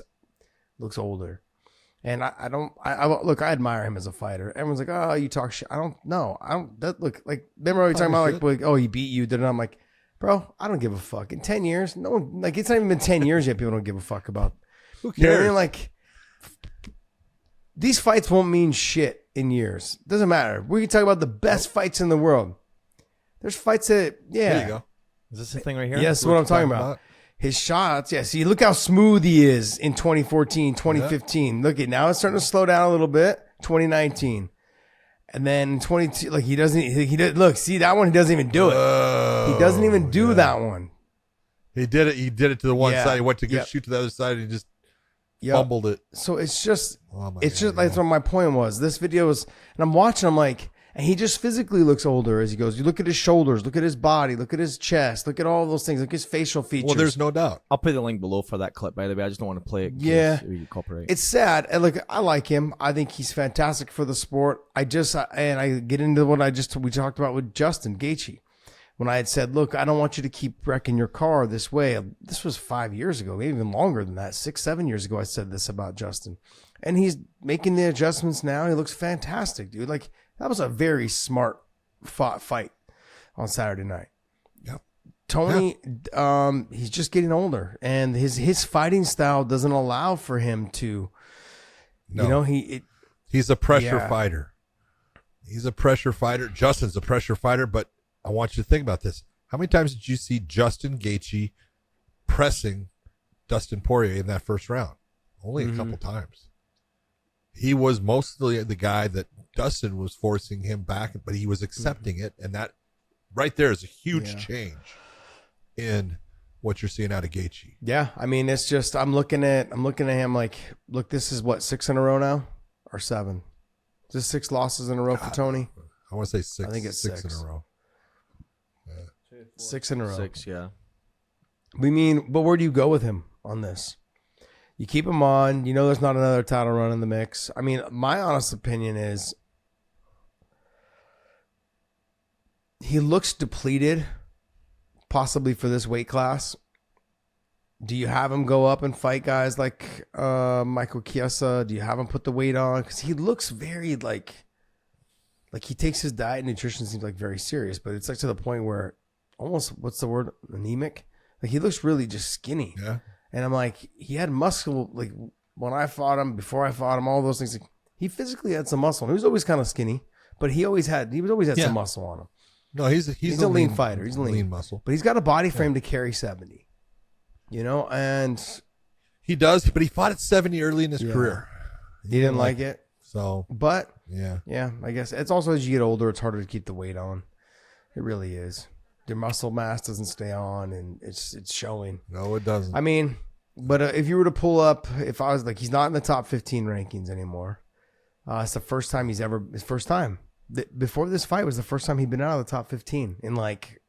older. And I admire him as a fighter. Everyone's like, oh, you talk shit. I don't know. Remember we talking about oh, he beat you. I'm like, bro, I don't give a fuck. In 10 years, no one, it's not even been 10 years yet. People don't give a fuck about. Who cares? These fights won't mean shit in years. Doesn't matter. We can talk about the best fights in the world. There's fights that, There you go. Is this the thing right here? Yes, that's what I'm talking about. His shots, see, look how smooth he is in 2014, 2015. Look at now it's starting to slow down a little bit. 2019, and then 22. He does. Look, see that one. He doesn't even do it. He doesn't even do that one. He did it. He did it to the one side. He went to shoot to the other side, and he just fumbled it. So it's just, that's what my point was. This video was, and I'm watching. I'm like. And he just physically looks older as he goes. You look at his shoulders, look at his body, look at his chest, look at all those things, look at his facial features. Well, there's no doubt. I'll put the link below for that clip, by the way. I just don't want to play it. Copyright. It's sad. And I like him. I think he's fantastic for the sport. I get into what we talked about with Justin Gaethje. When I had said, look, I don't want you to keep wrecking your car this way. This was 5 years ago, maybe even longer than that. 6-7 years ago, I said this about Justin. And he's making the adjustments now. He looks fantastic, dude. That was a very smart fight on Saturday night. Yep. Tony, he's just getting older, and his fighting style doesn't allow for him to. No. He's a pressure fighter. He's a pressure fighter. Justin's a pressure fighter, but I want you to think about this. How many times did you see Justin Gaethje pressing Dustin Poirier in that first round. Only a couple times. He was mostly the guy that Dustin was forcing him back, but he was accepting it. And that right there is a huge change in what you're seeing out of Gaethje. Yeah. I mean, it's just, I'm looking at him like, look, this is what, 6 in a row now or 7? Is this 6 losses in a row for Tony? I want to say 6. I think it's 6 in a row. 6 in a row. 6, yeah. We mean, but where do you go with him on this? You keep him on. You know there's not another title run in the mix. I mean, my honest opinion is he looks depleted, possibly for this weight class. Do you have him go up and fight guys like Michael Chiesa? Do you have him put the weight on? Because he looks very like he takes his diet and nutrition seems like very serious, but it's like to the point where almost, what's the word, anemic? Like he looks really just skinny. Yeah. And I'm like, he had muscle, like when I fought him, before I fought him, all those things. Like, he physically had some muscle. He was always kind of skinny, but he always had some muscle on him. No, he's a lean fighter. He's lean muscle. But he's got a body frame to carry 70. You know, and he does, but he fought at 70 early in his career. He didn't like it. So, but yeah, I guess it's also as you get older, it's harder to keep the weight on. It really is. Your muscle mass doesn't stay on, and it's showing. No, it doesn't. I mean, but if you were to pull up, if I was like, he's not in the top 15 rankings anymore. It's the first time his first time. Before this fight was the first time he'd been out of the top 15 in like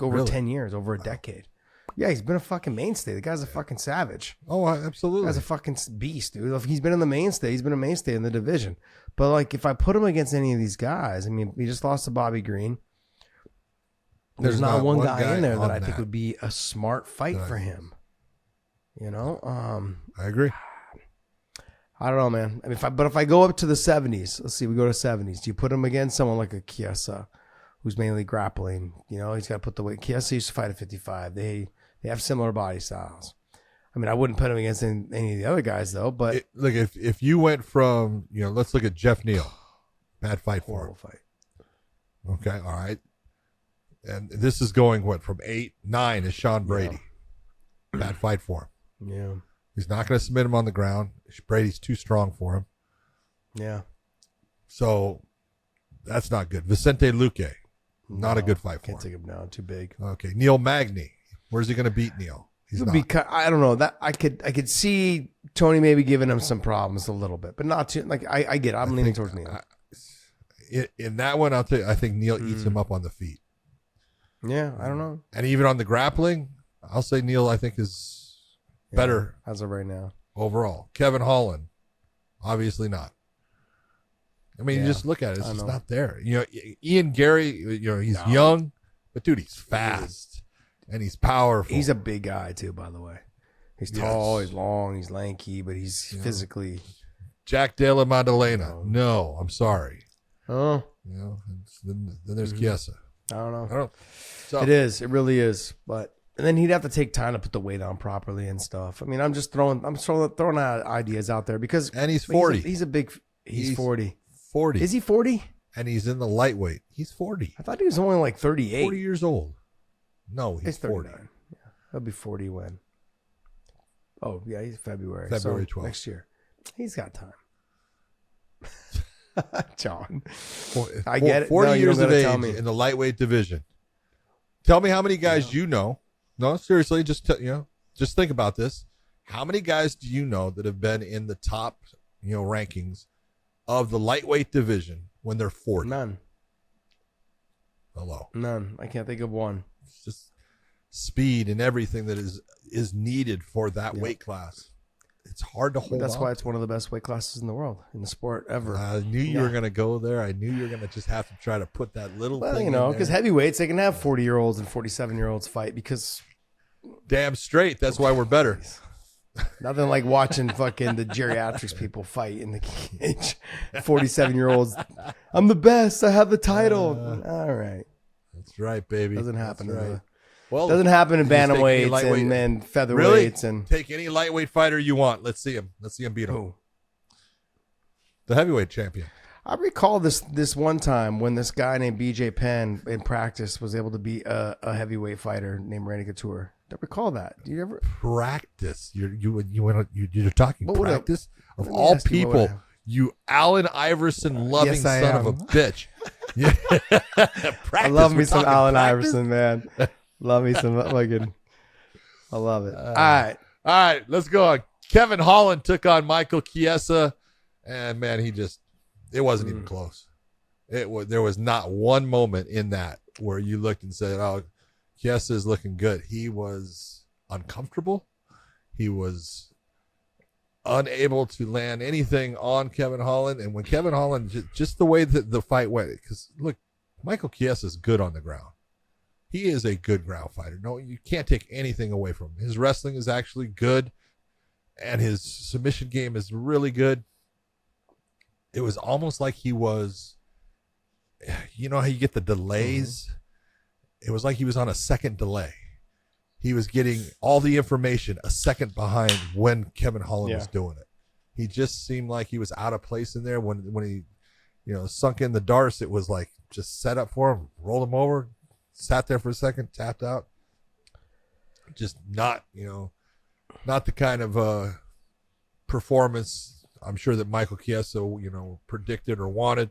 over 10 years, over a decade. Yeah, he's been a fucking mainstay. The guy's a fucking savage. Oh, absolutely. The guy's a fucking beast, dude. If he's been in the mainstay. He's been a mainstay in the division. But like, if I put him against any of these guys, I mean, he just lost to Bobby Green. There's not one guy in there that I think would be a smart fight for him. You know, I agree. I don't know, man. I mean, if I go up to the 70s, let's see, we go to 70s. Do you put him against someone like a Chiesa, who's mainly grappling? You know, he's got to put the weight. Chiesa used to fight at 55. They have similar body styles. I mean, I wouldn't put him against any of the other guys though. But look, if you went from, you know, let's look at Jeff Neal, bad fight for him. Fight. Okay, all right. And this is going, what, from 8, 9 is Sean Brady. Yeah. Bad fight for him. Yeah. He's not going to submit him on the ground. Brady's too strong for him. Yeah. So that's not good. Vicente Luque, not a good fight for him. Can't take him down. Too big. Okay. Neil Magny. Where's he going to beat Neil? He's not. I don't know. That I could see Tony maybe giving him some problems a little bit, but not too. Like I get it. I'm leaning towards Neil. In that one, I'll tell you, I think Neil eats him up on the feet. Yeah, I don't know. And even on the grappling, I'll say Neil, I think, is better as of right now overall. Kevin Holland, obviously not. I mean, you just look at it; it's just not there. You know, Ian Gary, you know, he's young, but dude, he's fast and he's powerful. He's a big guy too, by the way. He's tall, he's long, he's lanky, but he's physically. Jack Della Maddalena. No, I'm sorry. Oh, you know, then there's Chiesa. I don't know. I don't. So, it is. It really is. But and then he'd have to take time to put the weight on properly and stuff. I mean, I'm throwing out ideas out there because and he's 40. He's 40. 40. Is he 40? And he's in the lightweight. He's 40. I thought he was only like 38. 40 years old. No, he's 40. Yeah, he'll be 40 when. Oh yeah, he's February 12th next year. He's got time. John, I get it. 40 years of age in the lightweight division. Tell me how many guys you know. No, seriously, just think about this. How many guys do you know that have been in the top, rankings of the lightweight division when they're 40? None. Hello. None. I can't think of one. It's just speed and everything that is needed for that weight class. It's hard to hold. That's why it's one of the best weight classes in the world, in the sport ever. I knew you were going to go there. I knew you were going to just have to try to put that little thing in there. Because heavyweights, they can have 40-year-olds and 47-year-olds fight because... Damn straight. That's why we're better. Nothing like watching fucking the geriatrics people fight in the cage. 47-year-olds. I'm the best. I have the title. All right. That's right, baby. Doesn't happen. Right. Doesn't happen in bantamweights and then featherweights. Really? And take any lightweight fighter you want. Let's see him. Let's see him beat him. Who? The heavyweight champion. I recall this one time when this guy named BJ Penn in practice was able to beat a heavyweight fighter named Randy Couture. I recall that. Do you ever practice? You're talking What would practice of let me all ask you, what people. would You Allen Iverson loving Yes, I son of a am. bitch. Yeah. I love me We're some talking Allen practice? Iverson, man. Love me some fucking. I love it. All right, let's go on. Kevin Holland took on Michael Chiesa, and man, it wasn't even close. There was not one moment in that where you looked and said, "Oh, Chiesa is looking good." He was uncomfortable. He was unable to land anything on Kevin Holland, and when Kevin Holland, just the way that the fight went, because look, Michael Chiesa is good on the ground. He is a good ground fighter. No, you can't take anything away from him. His wrestling is actually good, and his submission game is really good. It was almost like he was, you know how you get the delays? It was like he was on a second delay. He was getting all the information a second behind when Kevin Holland was doing it. He just seemed like he was out of place in there when he, sunk in the darts. It was like just set up for him, rolled him over, sat there for a second, tapped out. Just not the kind of performance I'm sure that Michael Chiesa, predicted or wanted.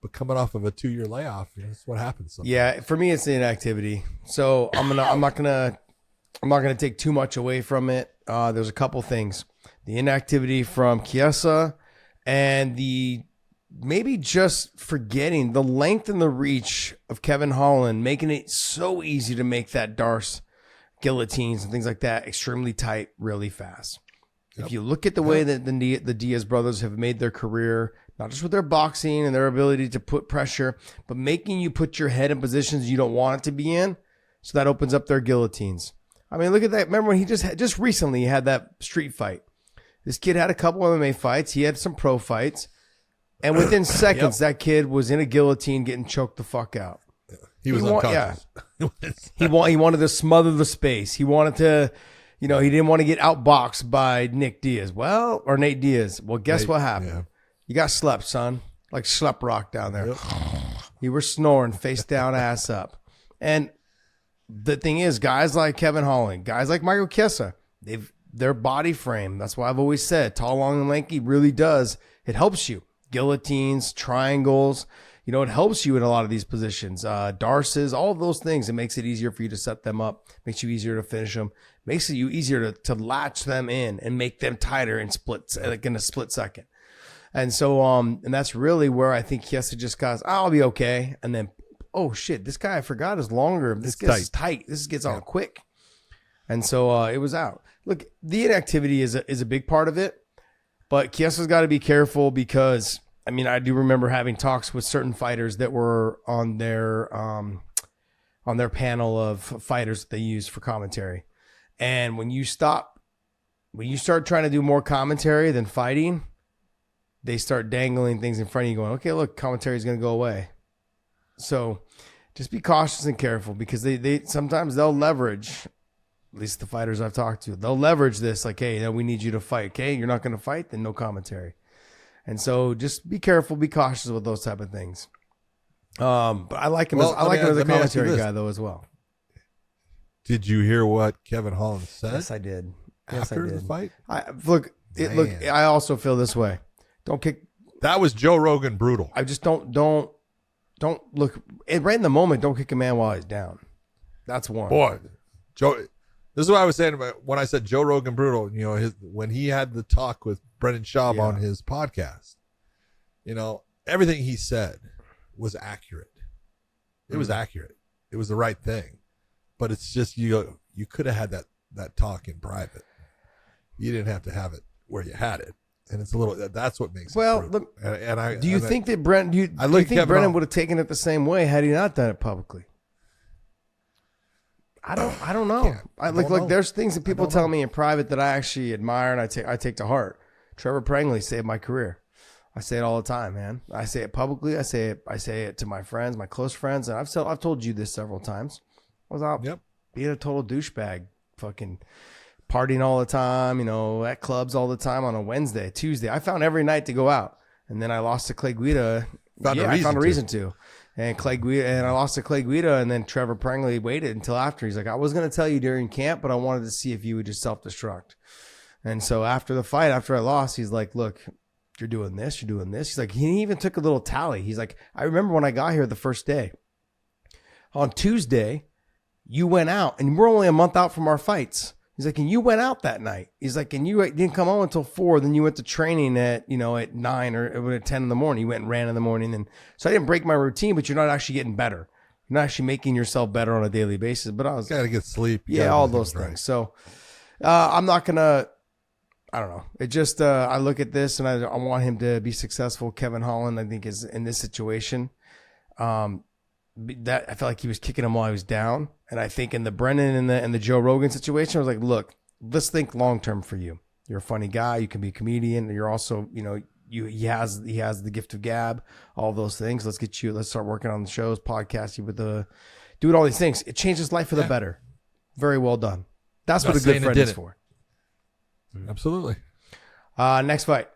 But coming off of a 2-year layoff, that's what happens sometimes. Yeah, for me, it's the inactivity. So I'm not gonna take too much away from it. There's a couple things: the inactivity from Chiesa, and the maybe just forgetting the length and the reach of Kevin Holland, making it so easy to make that darce guillotines and things like that extremely tight, really fast. Yep. If you look at the way that the Diaz brothers have made their career, not just with their boxing and their ability to put pressure, but making you put your head in positions you don't want it to be in, so that opens up their guillotines. I mean, look at that. Remember when he just recently had that street fight? This kid had a couple MMA fights. He had some pro fights. And within seconds, that kid was in a guillotine getting choked the fuck out. He was unconscious. He wanted to smother the space. He wanted to, he didn't want to get outboxed by Nate Diaz. Well, guess what happened? Yeah. You got slept, son. Like slept rock down there. Yep. You were snoring face down, ass up. And the thing is, guys like Kevin Holland, guys like Michael Chiesa, their body frame. That's why I've always said tall, long, and lanky really does. It helps you. Guillotines, triangles, it helps you in a lot of these positions. Darces, all of those things. It makes it easier for you to set them up. Makes you easier to finish them. Makes it you easier to latch them in and make them tighter in a split second. And so, and that's really where I think Chiesa just goes, I'll be okay. And then, oh shit, this guy I forgot is longer. This gets tight. This gets on quick. And so it was out. Look, the inactivity is a big part of it, but Chiesa's got to be careful because, I do remember having talks with certain fighters that were on their panel of fighters that they use for commentary. And when you start trying to do more commentary than fighting, they start dangling things in front of you going, okay, look, commentary is going to go away. So just be cautious and careful because they sometimes they'll leverage, at least the fighters I've talked to, they'll leverage this like, hey, we need you to fight. Okay, you're not going to fight, then no commentary. And so just be careful, be cautious with those type of things. But I like him. I like him as a commentary guy though as well. Did you hear what Kevin Holland said? Yes, I did. After the fight? Look, I also feel this way. Don't kick. That was Joe Rogan brutal. I just don't look right in the moment. Don't kick a man while he's down. That's one. Boy, Joe. This is what I was saying about when I said Joe Rogan brutal. When he had the talk with Brendan Schaub on his podcast, everything he said was accurate. It was accurate. It was the right thing. But it's just you could have had that talk in private. You didn't have to have it where you had it. And it's a little. That's what makes it. Well, do you think that Brendan? Do you think Brendan would have taken it the same way had he not done it publicly? I don't know. Look, there's things that people tell me in private that I actually admire and I take to heart. Trevor Prangley saved my career. I say it all the time, man. I say it publicly. I say it to my friends, my close friends, and I've told you this several times. I was out being a total douchebag, fucking partying all the time, at clubs all the time on a Wednesday, Tuesday. I found every night to go out. And then I lost to Clay Guida. I found a reason to. And I lost to Clay Guida, and then Trevor Prangley waited until after. He's like, I was going to tell you during camp, but I wanted to see if you would just self-destruct. And so after the fight, after I lost, he's like, look, you're doing this, you're doing this. He's like, he even took a little tally. He's like, I remember when I got here the first day. On Tuesday, you went out, and we're only a month out from our fights. He's like, and you went out that night. He's like, and you didn't come home until 4. Then you went to training at 9 or at 10 in the morning. You went and ran in the morning. And so I didn't break my routine, but you're not actually getting better. You're not actually making yourself better on a daily basis. But I was got to get sleep. Yeah, all those things. Right. So I'm not going to, I don't know. It just, I look at this and I want him to be successful. Kevin Holland, I think, is in this situation. That I felt like he was kicking him while he was down. And I think in the Brennan and the Joe Rogan situation, I was like, look, let's think long term for you. You're a funny guy. You can be a comedian. You're also, he has the gift of gab, all those things. Let's start working on the shows, podcast you with doing all these things. It changed his life for the better. Very well done. That's what a good friend is for. Absolutely. Next fight.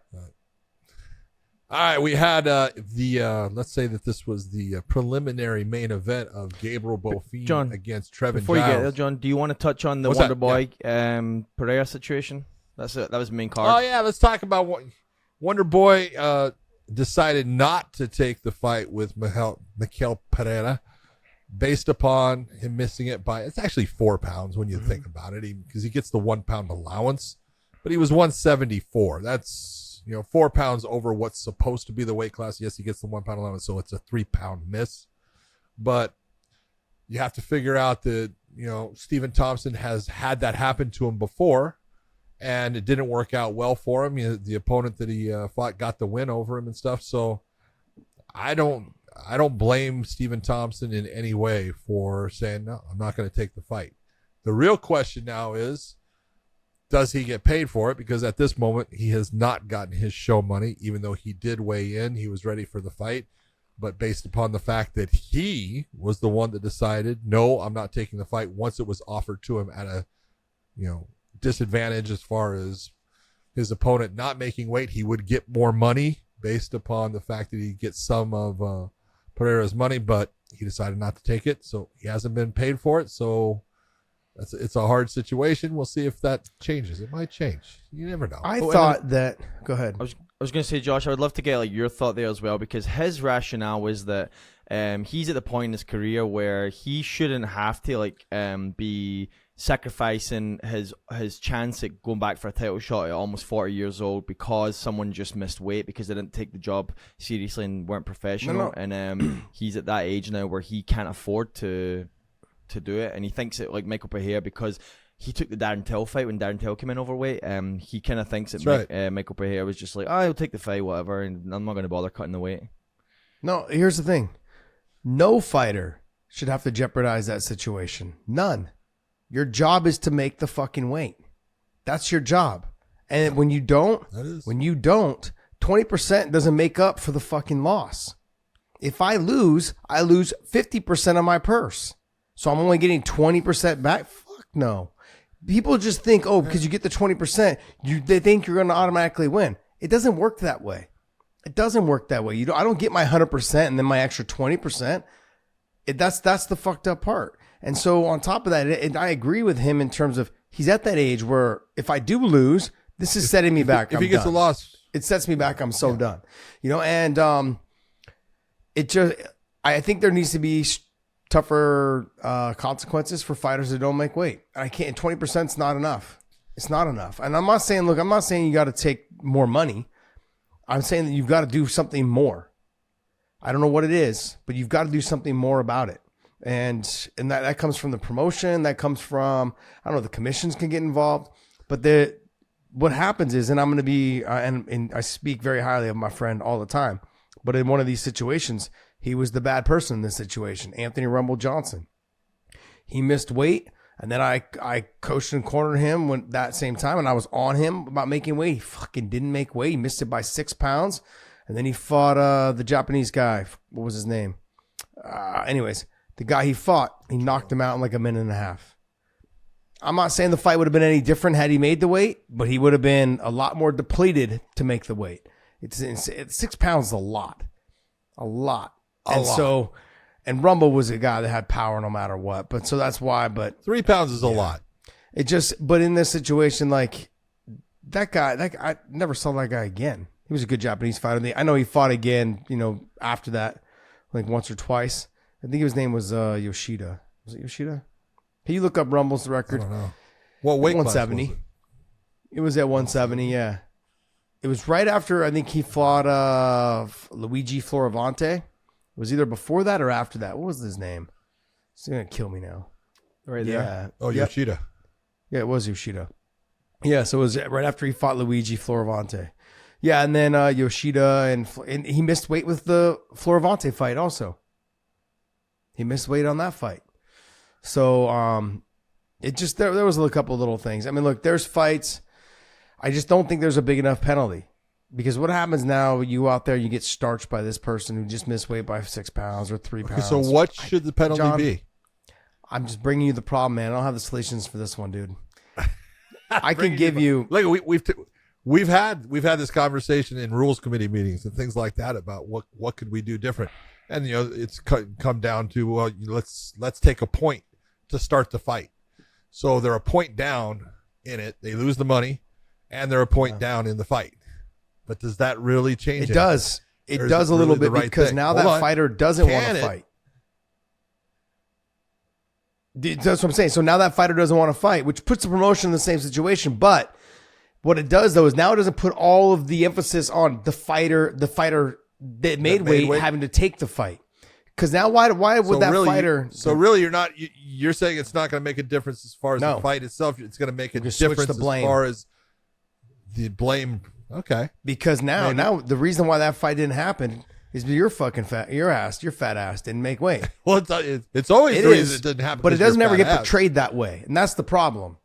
All right, we had let's say that this was the preliminary main event of Gabriel Bonfim against Trevin Before Giles. you get there, John, do you want to touch on the Wonderboy Pereira situation? That was the main card. Oh, yeah, let's talk about what Wonderboy decided not to take the fight with Miguel Pereira based upon him missing it by, it's actually 4 pounds when you think about it, because he gets the 1 pound allowance, but he was 174. That's 4 pounds over what's supposed to be the weight class. Yes, he gets the 1 pound allowance, so it's a 3 pound miss. But you have to figure out that, Stephen Thompson has had that happen to him before, and it didn't work out well for him. The opponent that he fought got the win over him and stuff. So I don't blame Stephen Thompson in any way for saying, no, I'm not going to take the fight. The real question now is, does he get paid for it? Because at this moment, he has not gotten his show money, even though he did weigh in. He was ready for the fight. But based upon the fact that he was the one that decided, no, I'm not taking the fight, once it was offered to him at a disadvantage as far as his opponent not making weight, he would get more money based upon the fact that he gets some of Pereira's money, but he decided not to take it. So he hasn't been paid for it. So it's a hard situation. We'll see if that changes. It might change. You never know. Go ahead. I was going to say, Josh, I would love to get your thought there as well, because his rationale was that he's at the point in his career where he shouldn't have to be sacrificing his chance at going back for a title shot at almost 40 years old because someone just missed weight because they didn't take the job seriously and weren't professional. No. And he's at that age now where he can't afford to do it, and he thinks it like Michael Pereira, because he took the Darren Till fight when Darren Till came in overweight. He kind of thinks that Michael Pereira was just like, I'll take the fight, whatever, and I'm not going to bother cutting the weight. No, here's the thing. No fighter should have to jeopardize that situation. None. Your job is to make the fucking weight. That's your job. And when you don't, 20% doesn't make up for the fucking loss. If I lose 50% of my purse. So I'm only getting 20% back? Fuck no. People just think, because you get the 20%, they think you're going to automatically win. It doesn't work that way. I don't get my 100% and then my extra 20%. That's the fucked up part. And so on top of that, I agree with him in terms of he's at that age where if I do lose, this is setting me back. If he gets a loss, it sets me back. I'm so done. And I think there needs to be tougher consequences for fighters that don't make weight. I can't. 20% is not enough. It's not enough. And I'm not saying you got to take more money. I'm saying that you've got to do something more. I don't know what it is, but you've got to do something more about it. And that comes from the promotion. That comes from, I don't know, the commissions can get involved. But what happens is, and I'm going to be, and I speak very highly of my friend all the time, but in one of these situations, he was the bad person in this situation, Anthony Rumble Johnson. He missed weight, and then I coached and cornered him that same time, and I was on him about making weight. He fucking didn't make weight. He missed it by 6 pounds, and then he fought the Japanese guy. What was his name? Anyways, the guy he fought, he knocked him out in like a minute and a half. I'm not saying the fight would have been any different had he made the weight, but he would have been a lot more depleted to make the weight. It's 6 pounds is a lot. So, and Rumble was a guy that had power no matter what. But so that's why. But 3 pounds is a lot. It just, but in this situation, like that guy, I never saw that guy again. He was a good Japanese fighter. I know he fought again, after that, like once or twice. I think his name was Yoshida. Was it Yoshida? Can you look up Rumble's record? I don't know. What weight 170. class was it was at 170, yeah. It was right after, I think he fought Luigi Floravante. It was either before that or after that. What was his name? He's going to kill me now. Right there. Oh, Yoshida. Yeah, it was Yoshida. Yeah, so it was right after he fought Luigi Floravante. Yeah, and then Yoshida, and he missed weight with the Floravante fight also. He missed weight on that fight. So it just, there was a couple of little things. I mean, look, there's fights. I just don't think there's a big enough penalty. Because what happens now, you out there, you get starched by this person who just missed weight by 6 pounds or 3 pounds. So what should the penalty John, be? I'm just bringing you the problem, man. I don't have the solutions for this one, dude. I can give you. Look, we've had this conversation in rules committee meetings and things like that about what could we do different, and it's come down to, well, let's take a point to start the fight. So they're a point down in it, they lose the money, and they're a point down in the fight. But does that really change? It does. It does a little bit, because now that fighter doesn't want to fight. That's what I'm saying. So now that fighter doesn't want to fight, which puts the promotion in the same situation. But what it does, though, is now it doesn't put all of the emphasis on the fighter that made weight having to take the fight. Because now why would that fighter... You're saying it's not going to make a difference as far as the fight itself. It's going to make a difference as far as the blame. Okay. Because now the reason why that fight didn't happen is you're fucking fat. Your fat ass didn't make weight. Well, it's always the reason it didn't happen. But it doesn't ever get portrayed that way. And that's the problem.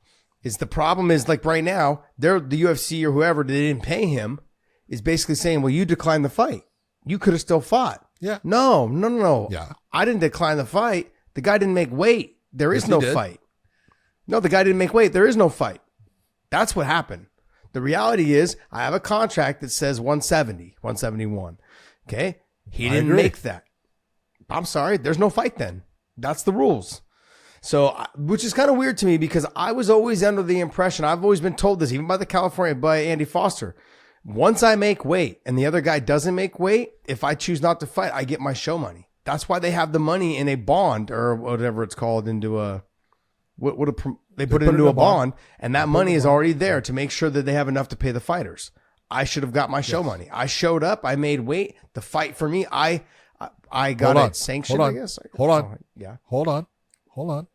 The problem is, like, right now, the UFC or whoever, they didn't pay him, is basically saying, well, you declined the fight. You could have still fought. Yeah. No. Yeah. I didn't decline the fight. The guy didn't make weight. There is no fight. No, the guy didn't make weight. There is no fight. That's what happened. The reality is, I have a contract that says 170, 171. Okay? He didn't make that. I'm sorry. There's no fight then. That's the rules. So, which is kind of weird to me, because I was always under the impression, I've always been told this, even by Andy Foster. Once I make weight and the other guy doesn't make weight, if I choose not to fight, I get my show money. That's why they have the money in a bond, or whatever it's called, into a, they put it into a bond, and that money is already there to make sure that they have enough to pay the fighters. I should have got my show money. I showed up. I made weight. The fight for me, I got it sanctioned, I guess. Hold on.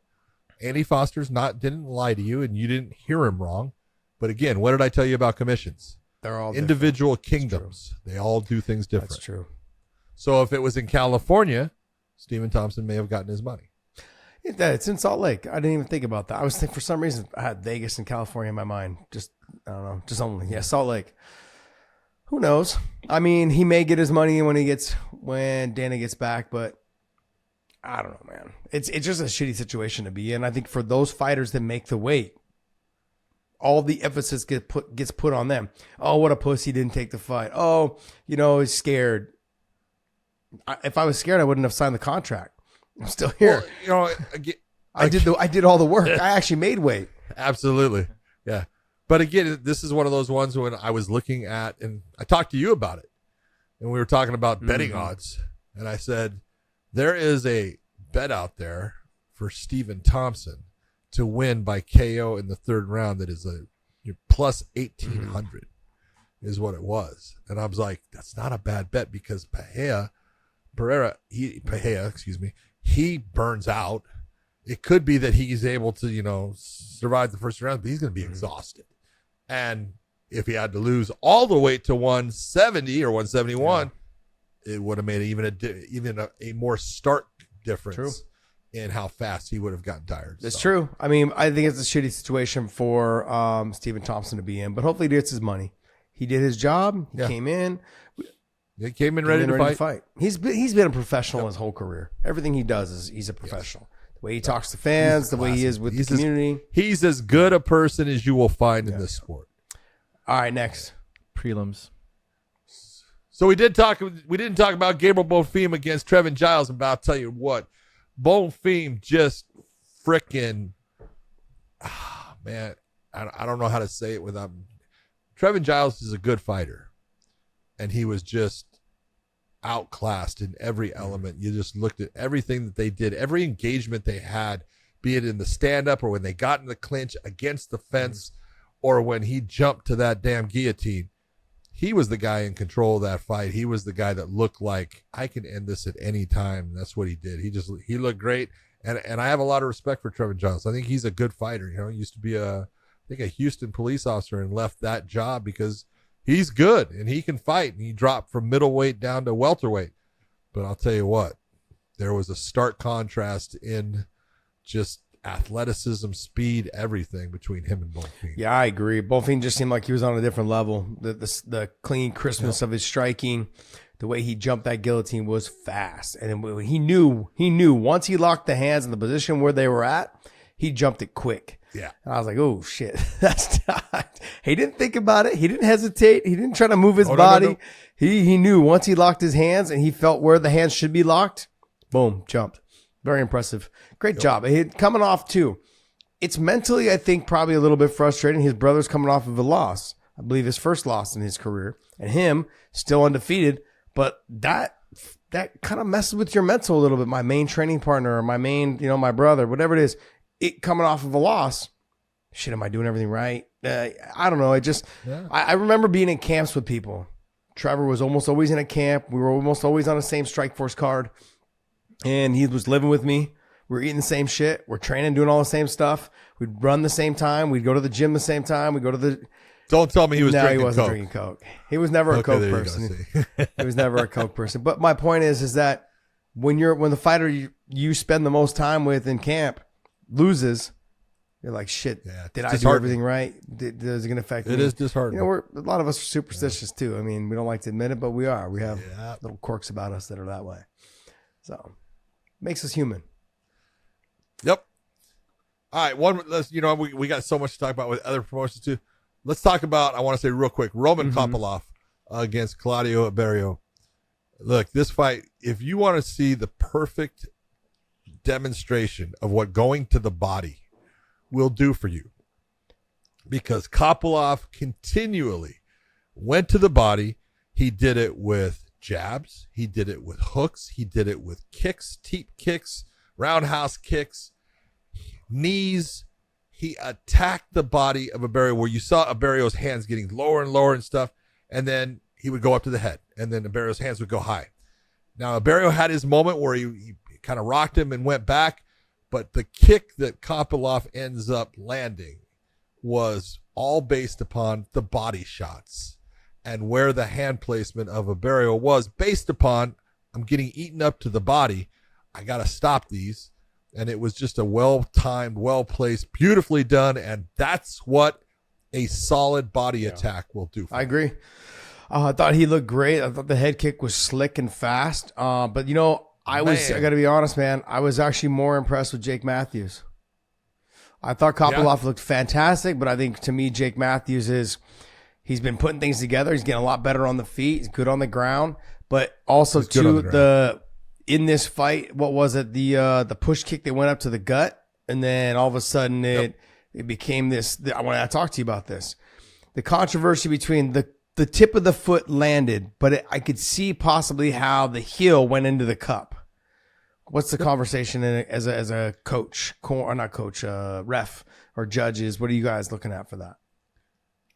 Andy Foster's didn't lie to you, and you didn't hear him wrong. But again, what did I tell you about commissions? They're all individual kingdoms. They all do things different. That's true. So if it was in California, Stephen Thompson may have gotten his money. It's in Salt Lake. I didn't even think about that. I was thinking, for some reason, I had Vegas and California in my mind. I don't know. Salt Lake. Who knows? I mean, he may get his money when Dana gets back, but I don't know, man. It's just a shitty situation to be in. I think for those fighters that make the weight, all the emphasis gets put on them. Oh, what a pussy, didn't take the fight. Oh, he's scared. If I was scared, I wouldn't have signed the contract. I'm still here. Well, I did all the work. I actually made weight. Absolutely. Yeah. But again, this is one of those ones when I was looking at, and I talked to you about it, and we were talking about betting odds, and I said, there is a bet out there for Stephen Thompson to win by KO in the third round that is plus 1,800 is what it was. And I was like, that's not a bad bet, because Pereira, he burns out. It could be that he's able to, survive the first round, but he's going to be exhausted. And if he had to lose all the weight to 170 or 171, it would have made even a more stark difference in how fast he would have gotten tired. That's true. I mean, I think it's a shitty situation for Stephen Thompson to be in, but hopefully he gets his money. He did his job. He came in. He came in ready to fight. He's been a professional his whole career. Everything he does is he's a professional. The way he talks to fans, the way he is with the community. He's as good a person as you will find in this sport. All right, next. Prelims. So we didn't talk about Gabriel Bonfim against Trevin Giles, but I'll tell you what, Bonfim just freaking, man, I don't know how to say it without. Trevin Giles is a good fighter, and he was just outclassed in every element. You just looked at everything that they did, every engagement they had, be it in the stand-up or when they got in the clinch against the fence or when he jumped to that damn guillotine. He was the guy in control of that fight. He was the guy that looked like, I can end this at any time. And that's what he did. He looked great. And I have a lot of respect for Trevin Giles. I think he's a good fighter. You know, he used to be a Houston police officer and left that job because he's good and he can fight. And he dropped from middleweight down to welterweight. But I'll tell you what, there was a stark contrast in just athleticism, speed, everything between him and Bonfim. Yeah, I agree. Bonfim just seemed like he was on a different level. The clean crispness of his striking, the way he jumped that guillotine was fast. And he knew once he locked the hands in the position where they were at, he jumped it quick. Yeah. And I was like, oh shit, that's not. He didn't think about it. He didn't hesitate. He didn't try to move his body. No. He knew once he locked his hands and he felt where the hands should be locked, boom, jumped. Very impressive. Great job. Coming off, too. It's mentally, I think, probably a little bit frustrating. His brother's coming off of a loss. I believe his first loss in his career. And him, still undefeated. But that kind of messes with your mental a little bit. My main training partner or my main, my brother, whatever it is, it coming off of a loss. Shit, am I doing everything right? I don't know. I remember being in camps with people. Trevor was almost always in a camp. We were almost always on the same Strikeforce card. And he was living with me. We're eating the same shit. We're training, doing all the same stuff. We'd run the same time. We'd go to the gym the same time. We'd go to the... Don't tell me he was drinking Coke. No, he wasn't drinking Coke. He was never a Coke person. He was never a Coke person. But my point is that when the fighter you spend the most time with in camp loses, you're like, shit, did I do everything right? Is it going to affect me? It is disheartening. A lot of us are superstitious too. I mean, we don't like to admit it, but we are. We have little quirks about us that are that way. So... makes us human. Yep. All right. We got so much to talk about with other promotions too. Let's talk about, I want to say real quick, Roman Kopylov against Claudio Iberio. Look, this fight, if you want to see the perfect demonstration of what going to the body will do for you, because Kopylov continually went to the body. He did it with jabs. He did it with hooks. He did it with kicks, teep kicks, roundhouse kicks, knees. He attacked the body of Iberio where you saw Iberio's hands getting lower and lower and stuff. And then he would go up to the head and then Iberio's hands would go high. Now, Iberio had his moment where he kind of rocked him and went back. But the kick that Kopylov ends up landing was all based upon the body shots and where the hand placement of Iberio was based upon, I'm getting eaten up to the body. I got to stop these. And it was just a well-timed, well-placed, beautifully done. And that's what a solid body attack will do. I agree. I thought he looked great. I thought the head kick was slick and fast. But, I got to be honest, man. I was actually more impressed with Jake Matthews. I thought Kopylov looked fantastic, but I think to me, Jake Matthews he's been putting things together. He's getting a lot better on the feet. He's good on the ground, but also in this fight, what was it? The push kick that went up to the gut, and then all of a sudden it became this. I want to talk to you about this. The controversy between the tip of the foot landed, but I could see possibly how the heel went into the cup. What's the conversation as a coach, or not coach, ref or judges? What are you guys looking at for that?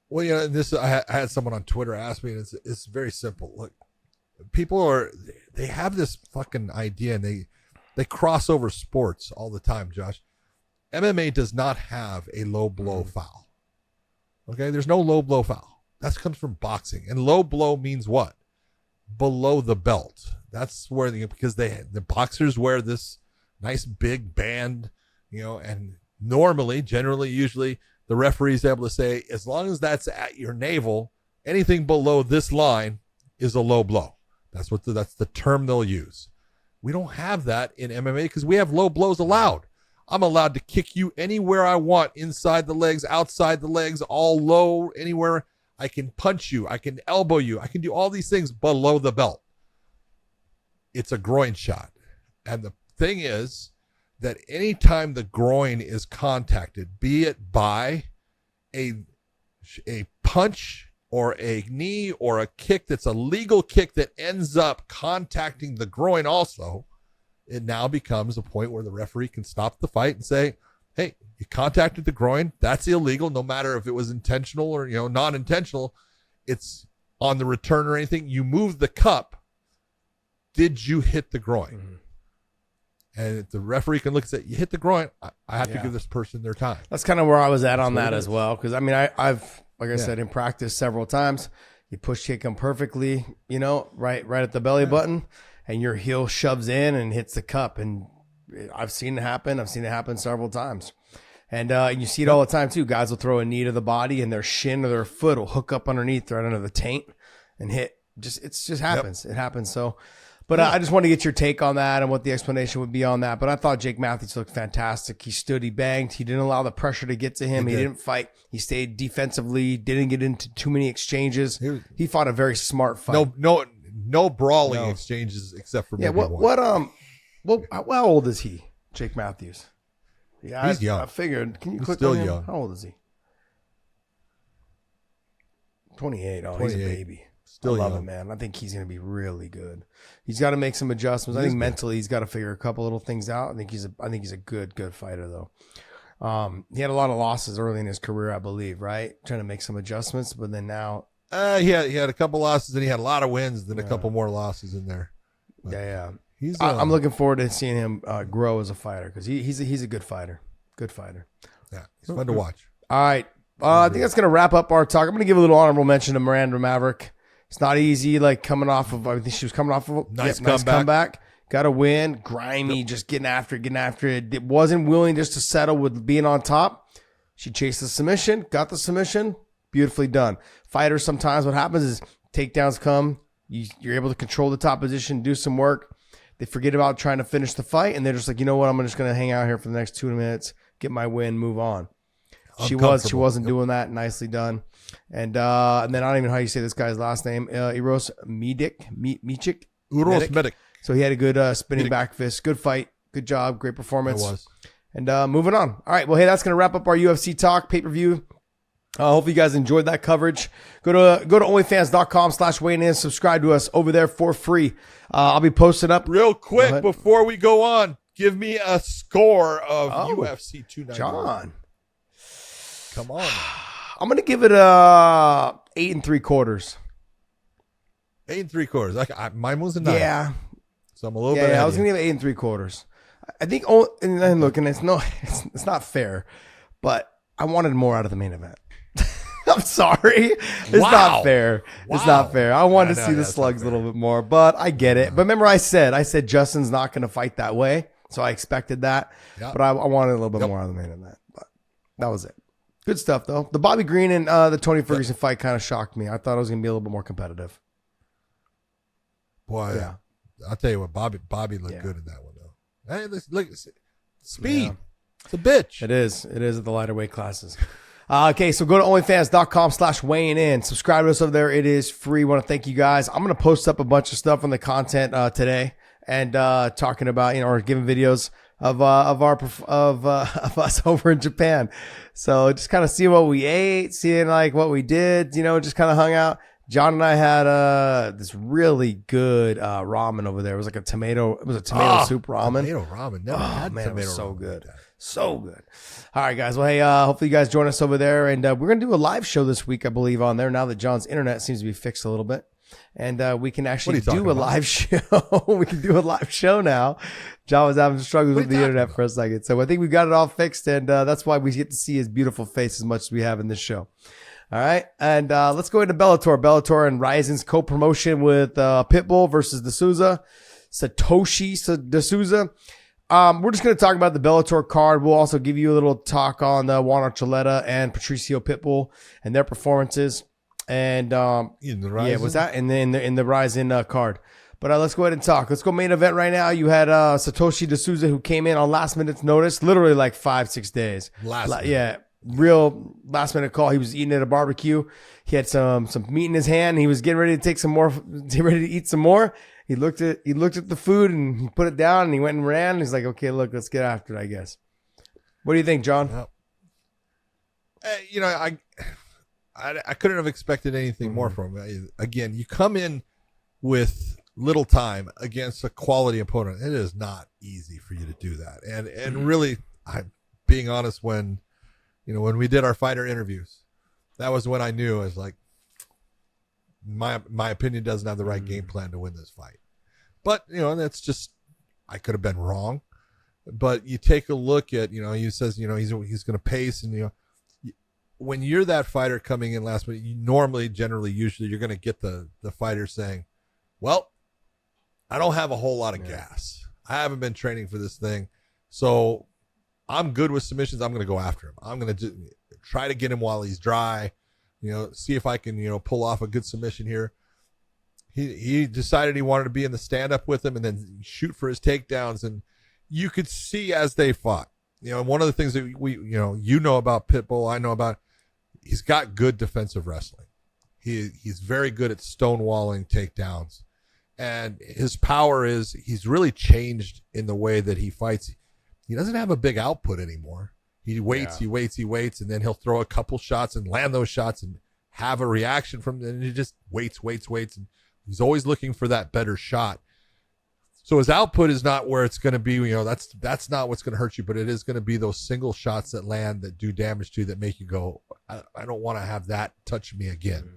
Well, I had someone on Twitter ask me, and it's very simple. Look, people they have this fucking idea, and they cross over sports all the time, Josh. MMA does not have a low blow foul. Okay, there's no low blow foul. That comes from boxing, and low blow means what? Below the belt. That's where because the boxers wear this nice big band, and normally, generally, usually the referee is able to say, as long as that's at your navel, anything below this line is a low blow. That's the term they'll use. We don't have that in MMA because we have low blows allowed. I'm allowed to kick you anywhere I want, inside the legs, outside the legs, all low, anywhere. I can punch you. I can elbow you. I can do all these things below the belt. It's a groin shot. And the thing is that anytime the groin is contacted, be it by a punch or a knee or a kick that's a legal kick that ends up contacting the groin also, it now becomes a point where the referee can stop the fight and say, hey, you contacted the groin. That's illegal, no matter if it was intentional or, non-intentional. It's on the return or anything. You move the cup. Did you hit the groin? Mm-hmm. And if the referee can look and say, you hit the groin, I have to give this person their time. That's kind of where I was at on that as well. Because, I mean, I've like I said, in practice several times, you push kick him perfectly, right at the belly button, and your heel shoves in and hits the cup. And I've seen it happen. I've seen it happen several times. And you see it all the time, too. Guys will throw a knee to the body, and their shin or their foot will hook up underneath, right under the taint, and hit. It just happens. Yep. It happens. So, but I just want to get your take on that and what the explanation would be on that. But I thought Jake Matthews looked fantastic. He stood, he banged. He didn't allow the pressure to get to him. He didn't fight. He stayed defensively, didn't get into too many exchanges. He fought a very smart fight. No brawling exchanges except for maybe one. How old is he, Jake Matthews? Yeah, he's young. I figured. Can you click still on him? Young. How old is he? 28. Oh, 28. He's a baby. Still I love young. him, man. I think he's going to be really good. He's got to make some adjustments. I think mentally he's got to figure a couple little things out. I think he's a good fighter though. He had a lot of losses early in his career, I believe, right? Trying to make some adjustments, but then now he had a couple losses, and he had a lot of wins, then a couple more losses in there. But I'm looking forward to seeing him grow as a fighter because he's a good fighter. Good fighter. Yeah, he's fun to watch. All right. I think that's going to wrap up our talk. I'm going to give a little honorable mention to Miranda Maverick. It's not easy, coming off of, I think she was coming off of a nice comeback. Got a win. Grimy, just getting after it. It wasn't willing just to settle with being on top. She chased the submission, got the submission. Beautifully done. Fighters, sometimes what happens is takedowns come. You're able to control the top position, do some work. They forget about trying to finish the fight, and they're just like, you know what? I'm just going to hang out here for the next 2 minutes, get my win, move on. She wasn't doing that. Nicely done. And then I don't even know how you say this guy's last name. Uros Michik. Uros Medic. So he had a good spinning back fist. Good fight. Good job. Great performance. It was. And moving on. All right. Well, hey, that's going to wrap up our UFC talk pay-per-view. Hopefully you guys enjoyed that coverage. Go to onlyfans.com/weighin. Subscribe to us over there for free. I'll be posting up. Real quick before we go on, give me a score of UFC 291. John. Come on. I'm going to give it 8 3/4. 8 3/4. Mine was a 9. Yeah. So I'm a little bit ahead. I was going to give it 8 3/4. I think, and look, and it's not fair, but I wanted more out of the main event. I'm sorry. It's not fair. Wow. It's not fair. I wanted to see the slugs a little bit more, but I get it. But remember I said Justin's not going to fight that way. So I expected that, but I wanted a little bit more out of the main event, but that was it. Good stuff though. The Bobby Green and the Tony Ferguson fight kind of shocked me. I thought it was going to be a little bit more competitive. Boy, I'll tell you what, Bobby looked good in that one though. Hey, look, speed. Yeah. It's a bitch. It is at the lighter weight classes. Okay, so go to onlyfans.com/weighing-in. Subscribe to us over there. It is free. Want to thank you guys. I'm going to post up a bunch of stuff on the content today and talking about, or giving videos of us over in Japan. So just kind of see what we ate, seeing what we did, just kind of hung out. John and I had this really good ramen over there. It was like a tomato soup ramen. Tomato ramen. Never had man, tomato it was so ramen good. Like that. So good. All right, guys. Well, hey, hopefully you guys join us over there. And we're going to do a live show this week, I believe, on there now that John's internet seems to be fixed a little bit. And we can actually do a live show. We can do a live show now. John was having struggles with the internet for a second. So I think we got it all fixed. And that's why we get to see his beautiful face as much as we have in this show. All right. And let's go into Bellator. Bellator and Rizin's co-promotion with Pitbull versus D'Souza. Satoshi D'Souza. We're just going to talk about the Bellator card. We'll also give you a little talk on Juan Archuleta and Patricio Pitbull and their performances. And in the Rizin? was that in the Rizin card? But let's go ahead and talk. Let's go main event right now. You had Satoshi D'Souza who came in on last minute's notice, literally like 5-6 days. real last minute call. He was eating at a barbecue. He had some meat in his hand. He was getting ready to take some more, ready to eat some more. He looked at the food and he put it down and he went and ran. He's like, okay, look, let's get after it, I guess. What do you think, John? You know, I couldn't have expected anything more from him. Again, you come in with little time against a quality opponent. It is not easy for you to do that. And really, I'm being honest, when we did our fighter interviews, that was when I knew. I was like, my opinion doesn't have the right game plan to win this fight. But, that's just, I could have been wrong. But you take a look at, he says, he's going to pace, and, when you're that fighter coming in last minute, you normally, usually you're going to get the fighter saying, well, I don't have a whole lot of gas. I haven't been training for this thing. So I'm good with submissions. I'm going to go after him. I'm going to try to get him while he's dry, see if I can, pull off a good submission here. He decided he wanted to be in the stand-up with him and then shoot for his takedowns. And you could see as they fought, one of the things that we about Pitbull, I know about, he's got good defensive wrestling. He's very good at stonewalling takedowns. And his power is he's really changed in the way that he fights. He doesn't have a big output anymore. He waits, he waits, and then he'll throw a couple shots and land those shots and have a reaction from them. And he just waits. And he's always looking for that better shot. So his output is not where it's going to be. That's not what's going to hurt you, but it is going to be those single shots that land, that do damage to you, that make you go, I don't want to have that touch me again.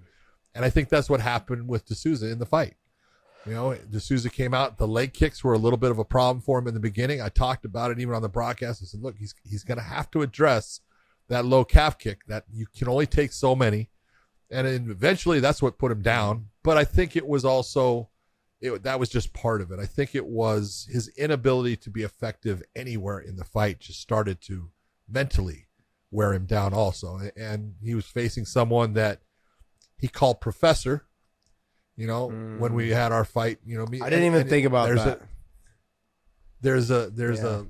And I think that's what happened with D'Souza in the fight. D'Souza came out. The leg kicks were a little bit of a problem for him in the beginning. I talked about it even on the broadcast. I said, look, he's going to have to address that low calf kick, that you can only take so many. And eventually that's what put him down. But I think it was also, that was just part of it. I think it was his inability to be effective anywhere in the fight just started to mentally wear him down also. And he was facing someone that he called Professor. When we had our fight, I didn't even think about that. There's a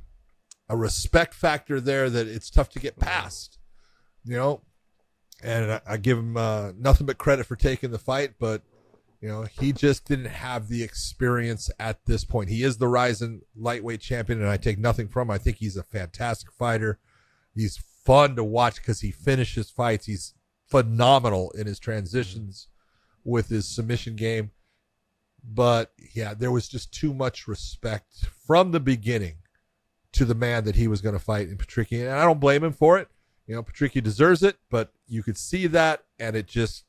respect factor there that it's tough to get past, and I give him nothing but credit for taking the fight, but he just didn't have the experience at this point. He is the Rizin lightweight champion, and I take nothing from him. I think he's a fantastic fighter. He's fun to watch because he finishes fights. He's phenomenal in his transitions with his submission game. But there was just too much respect from the beginning to the man that he was going to fight in Patricky. And I don't blame him for it. Patricky deserves it, but you could see that, and it just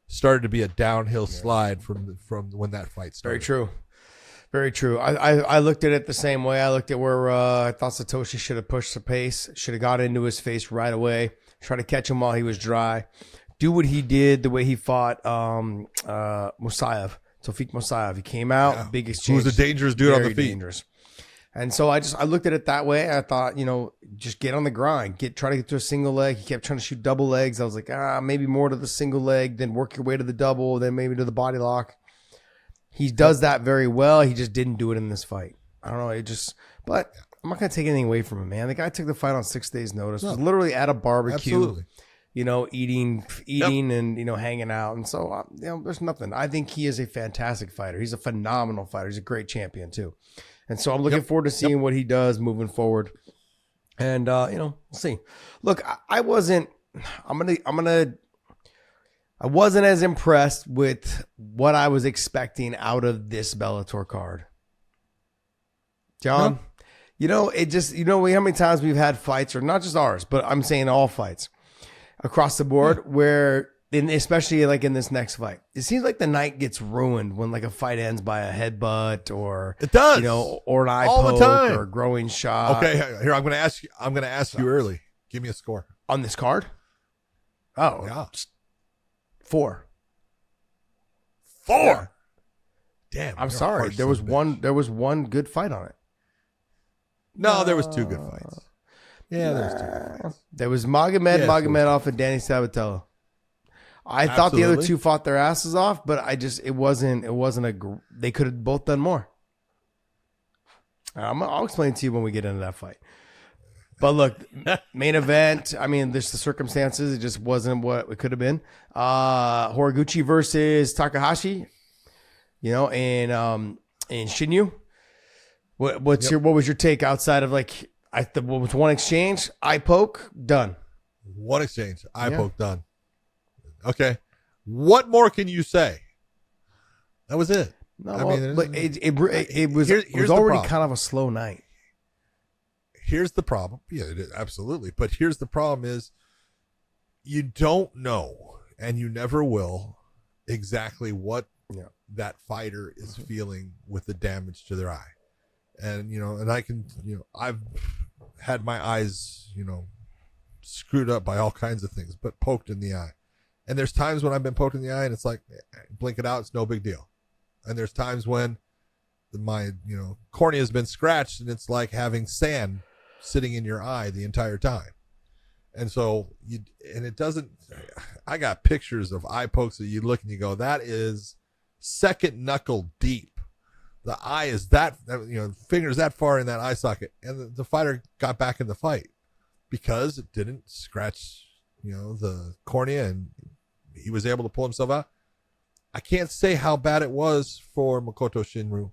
started to be a downhill slide from when that fight started. Very true. I looked at it the same way. I looked at where I thought Satoshi should have pushed the pace, should have got into his face right away, try to catch him while he was dry. Do what he did, the way he fought Tawfiq Mosaev. He came out, big exchange. Who's a dangerous dude on the feet. Dangerous. And so I looked at it that way. I thought, just get on the grind. Try to get to a single leg. He kept trying to shoot double legs. I was like, maybe more to the single leg, then work your way to the double, then maybe to the body lock. He does that very well. He just didn't do it in this fight. I don't know. But I'm not going to take anything away from him, man. The guy took the fight on 6 days' notice. Was literally at a barbecue. Absolutely. Eating and, hanging out. And so, there's nothing. I think he is a fantastic fighter. He's a phenomenal fighter. He's a great champion too. And so I'm looking forward to seeing what he does moving forward. And, we'll see. Look, I wasn't as impressed with what I was expecting out of this Bellator card. John, it just, how many times we've had fights, or not just ours, but I'm saying all fights across the board, where, especially like in this next fight, it seems like the night gets ruined when like a fight ends by a headbutt, or it does, or an eye poke, or a growing shot. Okay, here I'm going to ask you early. Give me a score on this card. Oh yeah, 4. Yeah. Damn, I'm sorry. There was one good fight on it. No, there was 2 good fights. Yeah, there was 2 good fights. There was Magomedov and Danny Sabatello. I thought the other 2 fought their asses off, but it wasn't they could have both done more. I'll explain to you when we get into that fight. But look, main event. I mean, there's the circumstances. It just wasn't what it could have been. Horiguchi versus Takahashi. You know, and Shinyu. What was your take outside of like what was one exchange? Eye poke done. One exchange. Eye poke done. Okay. What more can you say? That was it. No, I mean, but it was already kind of a slow night. Here's the problem. Yeah, it is, absolutely. But here's the problem is you don't know, and you never will, exactly what that fighter is feeling with the damage to their eye. And, and I can, I've had my eyes, screwed up by all kinds of things, but poked in the eye. And there's times when I've been poked in the eye and it's like, blink it out, it's no big deal. And there's times when my, cornea has been scratched and it's like having sand sitting in your eye the entire time. And so I got pictures of eye pokes that you look and you go, that is second knuckle deep. The eye is that, fingers that far in that eye socket. And the fighter got back in the fight because it didn't scratch, the cornea, and he was able to pull himself out. I can't say how bad it was for Makoto Shinryu.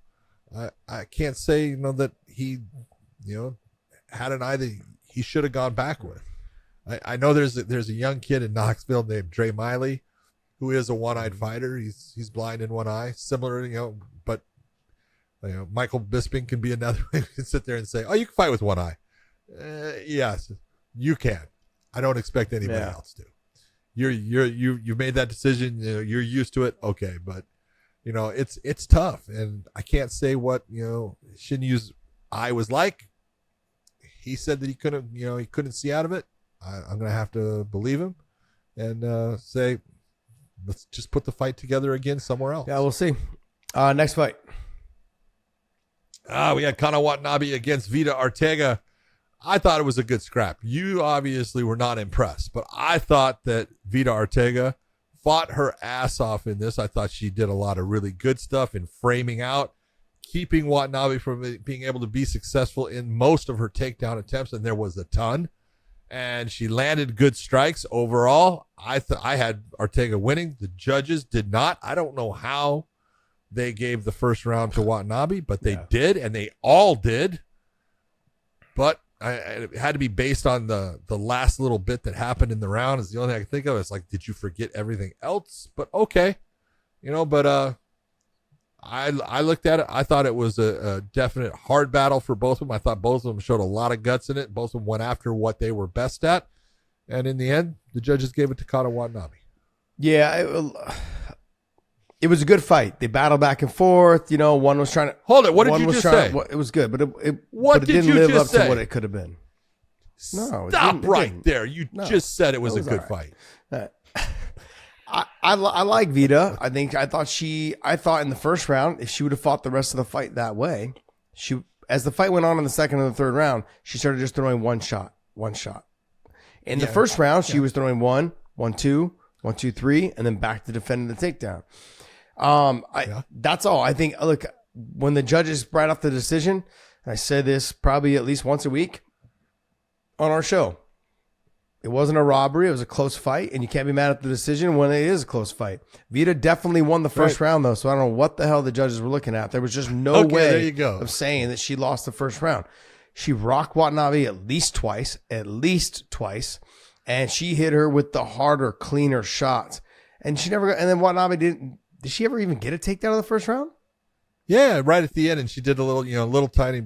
I can't say, that he, had an eye that he should have gone back with. I know there's a young kid in Knoxville named Dre Miley who is a one-eyed fighter. He's blind in one eye, similar, but Michael Bisping can be another. You can sit there and say, "Oh, you can fight with one eye." Yes, you can. I don't expect anybody else to. You made that decision. You're used to it. Okay, but it's tough, and I can't say what Shinyu's eye was like. He said that he couldn't see out of it. I'm gonna have to believe him and say, let's just put the fight together again somewhere else. Yeah, we'll see. Next fight. We had Kana Watanabe against Vida Ortega. I thought it was a good scrap. You obviously were not impressed, but I thought that Vida Ortega fought her ass off in this. I thought she did a lot of really good stuff in framing out, keeping Watanabe from being able to be successful in most of her takedown attempts, and there was a ton. And she landed good strikes overall. I had Ortega winning. The judges did not. I don't know how they gave the first round to Watanabe, but they did, and they all did. But it had to be based on the last little bit that happened in the round is the only thing I can think of. It's like, did you forget everything else? But okay. But I looked at it. I thought it was a definite hard battle for both of them. I thought both of them showed a lot of guts in it. Both of them went after what they were best at. And in the end, the judges gave it to Kana Watanabe. Yeah, it was a good fight. They battled back and forth. One was trying to hold it. What did you just say? It was good, but it didn't live up say? to what it could have been. No, stop there. You just said it was a good fight. I like Vida. I thought in the first round, if she would have fought the rest of the fight that way, as the fight went on in the second and the third round, she started just throwing one shot. In the first round, she was throwing 1, 1, 2, 1, 2, 3, and then back to defending the takedown. That's all. I think, look, when the judges brought up the decision, and I say this probably at least once a week on our show, it wasn't a robbery. It was a close fight, and you can't be mad at the decision when it is a close fight. Vida definitely won the first round, though, so I don't know what the hell the judges were looking at. There was just no way of saying that she lost the first round. She rocked Watanabe at least twice, and she hit her with the harder, cleaner shots. And she never got, and then Watanabe did she ever even get a takedown in the first round? Yeah, right at the end, and she did a little tiny,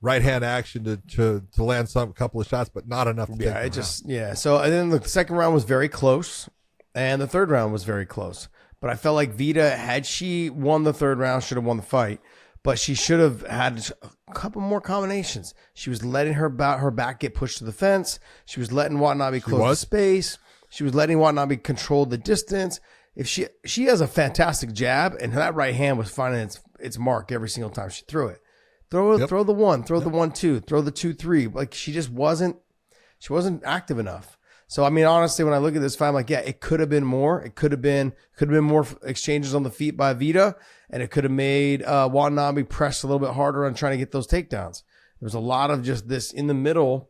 right hand action to land a couple of shots, but not enough to take So and then the second round was very close, and the third round was very close. But I felt like Vida, had she won the third round, should have won the fight. But she should have had a couple more combinations. She was letting her back get pushed to the fence. She was letting Watanabe close the space. She was letting Watanabe control the distance. If she has a fantastic jab, and that right hand was finding its mark every single time she threw it. Throw the 1, throw the 1, 2, throw the 2, 3. Like she wasn't active enough. So I mean, honestly, when I look at this fight, I'm like, yeah, it could have been more. It could have been more exchanges on the feet by Vida, and it could have made Watanabe press a little bit harder on trying to get those takedowns. There's a lot of just this in the middle,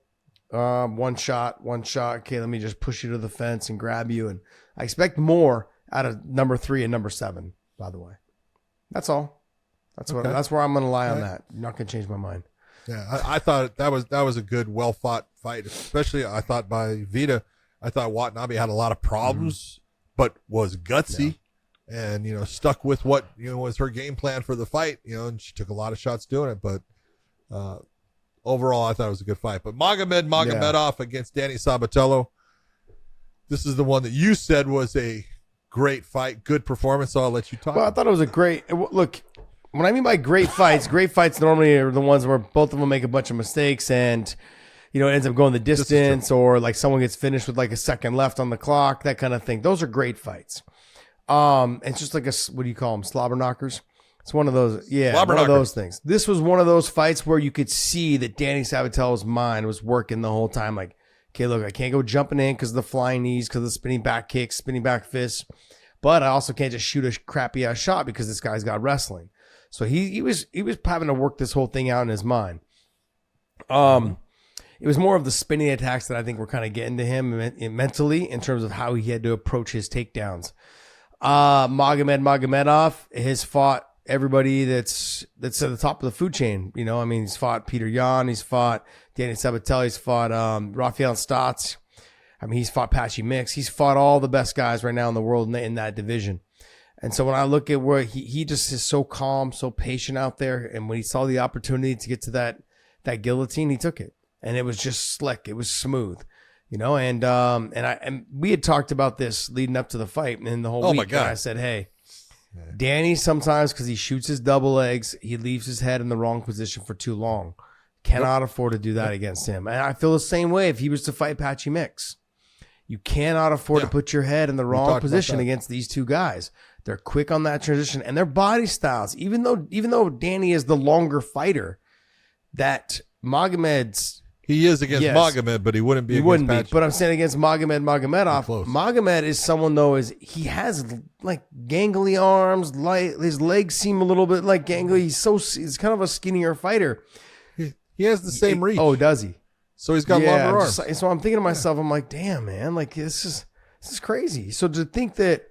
one shot. Okay, let me just push you to the fence and grab you. And I expect more out of number 3 and number 7, by the way. That's all. That's where I'm going to lie on that. I'm not going to change my mind. Yeah, I thought that was a good, well fought fight, especially I thought by Vita. I thought Watanabe had a lot of problems, but was gutsy and, stuck with what, was her game plan for the fight, and she took a lot of shots doing it. But overall, I thought it was a good fight. But Magomedov against Danny Sabatello, this is the one that you said was a great fight, good performance. So I'll let you talk. Well, I thought it was a great look. What I mean by great fights normally are the ones where both of them make a bunch of mistakes and, it ends up going the distance or like someone gets finished with like a second left on the clock, that kind of thing. Those are great fights. It's just like what do you call them? Slobber knockers. It's one of those. Yeah, one of those things. This was one of those fights where you could see that Danny Sabatello's mind was working the whole time. Like, okay, look, I can't go jumping in because of the flying knees, because of the spinning back kicks, spinning back fists. But I also can't just shoot a crappy ass shot because this guy's got wrestling. So he was having to work this whole thing out in his mind. It was more of the spinning attacks that I think were kind of getting to him mentally in terms of how he had to approach his takedowns. Magomedov has fought everybody that's at the top of the food chain. He's fought Peter Yan, he's fought Danny Sabatello, he's fought Rafael Stotts. He's fought Patchy Mix. He's fought all the best guys right now in the world in that division. And so when I look at where he just is so calm, so patient out there, and when he saw the opportunity to get to that guillotine, he took it, and it was just slick. It was smooth, and we had talked about this leading up to the fight and the whole week. My God. And I said, hey, Danny sometimes, because he shoots his double legs, he leaves his head in the wrong position for too long. Cannot afford to do that against him. And I feel the same way if he was to fight Patchy Mix. You cannot afford to put your head in the wrong position against these two guys. They're quick on that transition, and their body styles. Even though Danny is the longer fighter, that Magomed's he is against Magomed, but he wouldn't be. He wouldn't be. But I'm saying against Magomedov. Magomed is someone though he has like gangly arms, his legs seem a little bit like gangly. He's kind of a skinnier fighter. He has the same reach. Oh, does he? So he's got longer arms. So I'm thinking to myself, I'm like, damn, man, like this is crazy. So to think that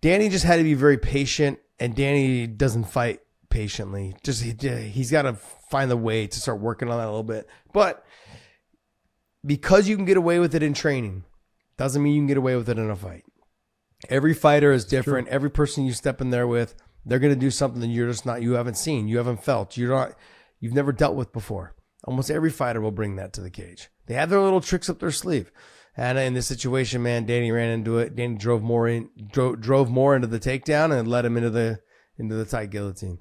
Danny just had to be very patient, and Danny doesn't fight patiently. He's got to find the way to start working on that a little bit. But because you can get away with it in training, doesn't mean you can get away with it in a fight. Every fighter is different. Every person you step in there with, they're going to do something that you haven't seen, you haven't felt, you've never dealt with before. Almost every fighter will bring that to the cage. They have their little tricks up their sleeve. And in this situation, man, Danny ran into it. Danny drove more into the takedown and led him into the tight guillotine.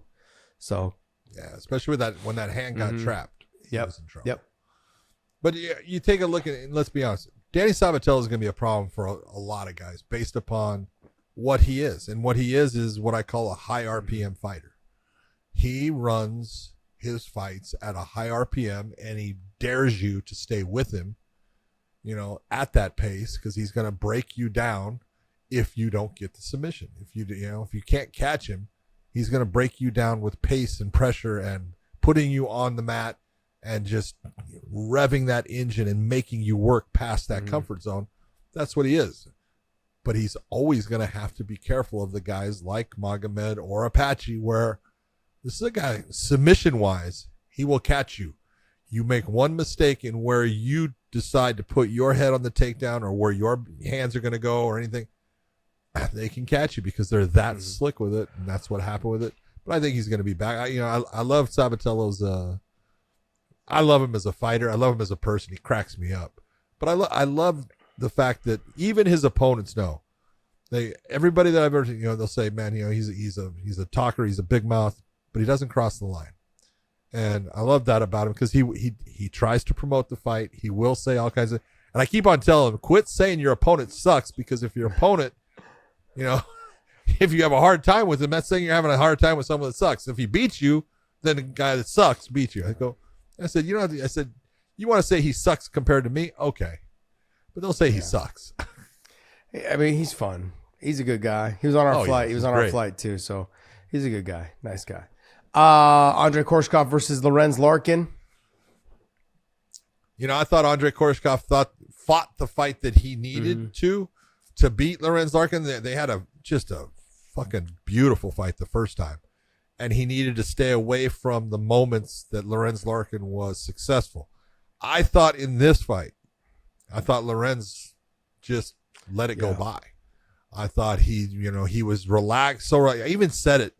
So yeah, especially with when that hand got trapped, he was in trouble. Yep. But you take a look at it, and let's be honest, Danny Sabatello is going to be a problem for a lot of guys based upon what he is, and what he is what I call a high RPM fighter. He runs his fights at a high RPM, and he dares you to stay with him, at that pace, because he's going to break you down if you don't get the submission. If you can't catch him, he's going to break you down with pace and pressure and putting you on the mat and just revving that engine and making you work past that comfort zone. That's what he is. But he's always going to have to be careful of the guys like Magomed or Apache, where this is a guy, submission-wise, he will catch you. You make one mistake in where you decide to put your head on the takedown or where your hands are going to go or anything, they can catch you because they're that slick with it, and that's what happened with it. But I think he's going to be back. I love Sabatello's. I love him as a fighter. I love him as a person. He cracks me up. But I love the fact that even his opponents know. Everybody that I've ever, they'll say, man, he's a talker. He's a big mouth, but he doesn't cross the line. And I love that about him because he tries to promote the fight. He will say all kinds of, and I keep on telling him, quit saying your opponent sucks, because if your opponent, if you have a hard time with him, that's saying you're having a hard time with someone that sucks. If he beats you, then the guy that sucks beats you. I said, you want to say he sucks compared to me? Okay. But don't say he sucks. I mean, he's fun. He's a good guy. He was on our flight. He was on our flight too. So he's a good guy. Nice guy. Andre Korshkov versus Lorenz Larkin. I thought Andre Koreshkov fought the fight that he needed to beat Lorenz Larkin. They had just a fucking beautiful fight the first time. And he needed to stay away from the moments that Lorenz Larkin was successful. I thought in this fight, Lorenz just let it go by. I thought he was relaxed. So I even said it,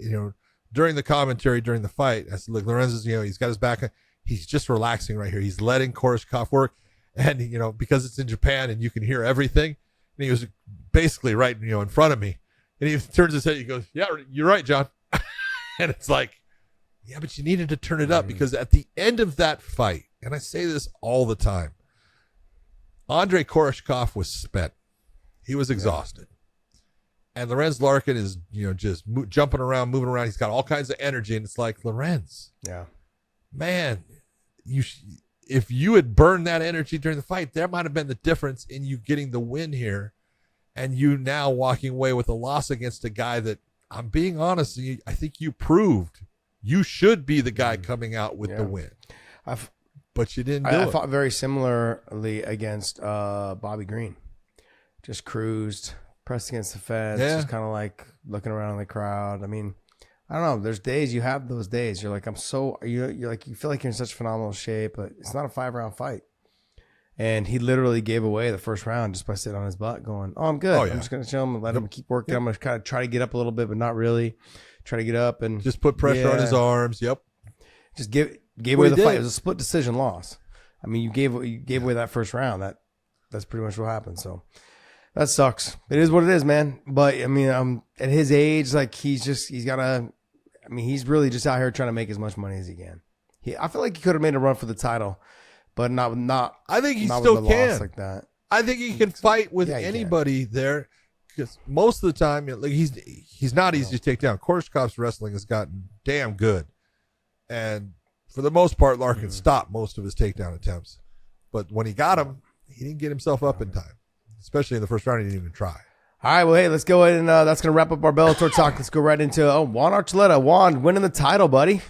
during the commentary during the fight. I said, look, Lorenz is, he's got his back. He's just relaxing right here. He's letting Koreshkov work. And, because it's in Japan and you can hear everything. And he was basically right, in front of me. And he turns his head. He goes, yeah, you're right, John. And it's like, yeah, but you needed to turn it up because at the end of that fight, and I say this all the time, Andre Koreshkov was spent. He was exhausted. And Lorenz Larkin is, just jumping around, moving around. He's got all kinds of energy. And it's like, Lorenz, man, if you had burned that energy during the fight, there might have been the difference in you getting the win here and you now walking away with a loss against a guy that, I'm being honest, I think you proved you should be the guy coming out with the win. But you didn't do it. I fought very similarly against Bobby Green. Just cruised, pressed against the fence, just kind of like looking around in the crowd. I mean, I don't know. There's days, you have those days. You're like, you're like, you feel like you're in such phenomenal shape, but it's not a 5-round fight. And he literally gave away the first round just by sitting on his butt going, oh, I'm good. I'm just going to chill him and let him keep working. I'm going to kind of try to get up a little bit, but not really. Try to get up and just put pressure on his arms. Yep. Just gave away the fight. It was a split decision loss. I mean, you gave away that first round. That's pretty much what happened. So that sucks. It is what it is, man. But I mean, at his age, like he's really just out here trying to make as much money as he can. I feel like he could have made a run for the title. But not. I think he still can. Like that. I think he can fight with anybody there, because most of the time, like he's not easy to take down. Koreshkov's wrestling has gotten damn good, and for the most part, Larkin stopped most of his takedown attempts. But when he got him, he didn't get himself up in time, especially in the first round. He didn't even try. All right, well, hey, let's go ahead and that's going to wrap up our Bellator talk. Let's go right into Juan Archuleta. Juan winning the title, buddy.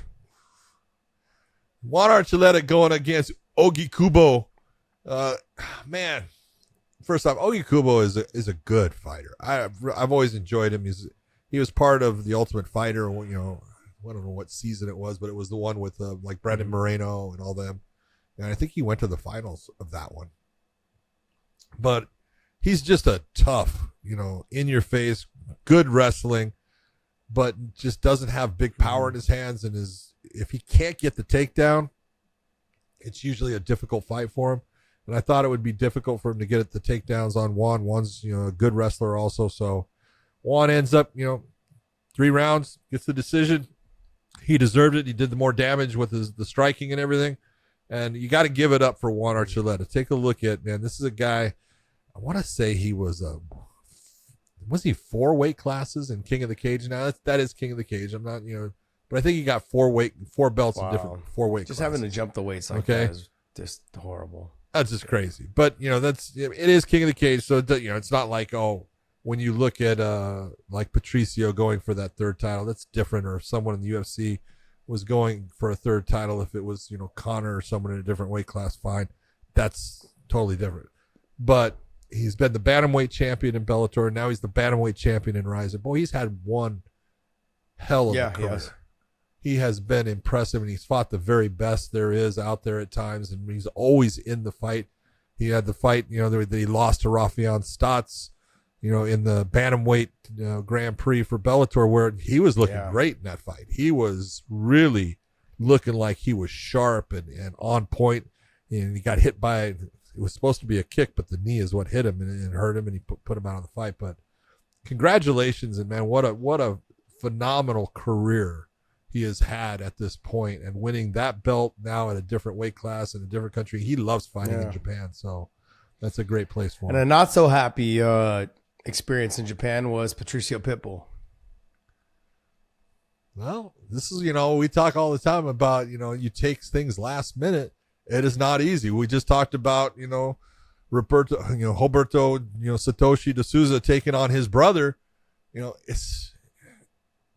Juan Archuleta going against Ogi Kubo. Man, first off, Ogi Kubo is a good fighter. I've always enjoyed him. He was part of the Ultimate Fighter. I don't know what season it was, but it was the one with like Brandon Moreno and all them. And I think he went to the finals of that one. But he's just a tough, in your face, good wrestling, but just doesn't have big power in his hands. And if he can't get the takedown, it's usually a difficult fight for him. And I thought it would be difficult for him to get the takedowns on Juan. Juan's, a good wrestler also. So Juan ends up, 3 rounds, gets the decision. He deserved it. He did the more damage with the striking and everything. And you got to give it up for Juan Archuleta. Take a look at, man, this is a guy, I want to say he was he 4 weight classes in King of the Cage? Now that is King of the Cage. I'm not, but I think he got 4 belts in different 4 weight classes. Just having to jump the weights like that is just horrible. That's just crazy. But, it is King of the Cage. So, it's not like, when you look at like Patricio going for that 3rd title, that's different. Or if someone in the UFC was going for a 3rd title, if it was, Conor or someone in a different weight class, fine. That's totally different. But he's been the bantamweight champion in Bellator. And now he's the bantamweight champion in Rizin. Boy, he's had one hell of a career. He has been impressive, and he's fought the very best there is out there at times, and he's always in the fight. He had the fight, that he lost to Rafion Stotts, in the bantamweight Grand Prix for Bellator, where he was looking great in that fight. He was really looking like he was sharp and on point, and he got hit by, it was supposed to be a kick, but the knee is what hit him and hurt him, and he put him out of the fight. But congratulations, and man, what a phenomenal career he has had at this point, and winning that belt now at a different weight class in a different country. He loves fighting in Japan, so that's a great place for him. And a not so happy experience in Japan was Patricio Pitbull. Well, this is, we talk all the time about, you take things last minute. It is not easy. We just talked about, Roberto, Satoshi D'Souza taking on his brother.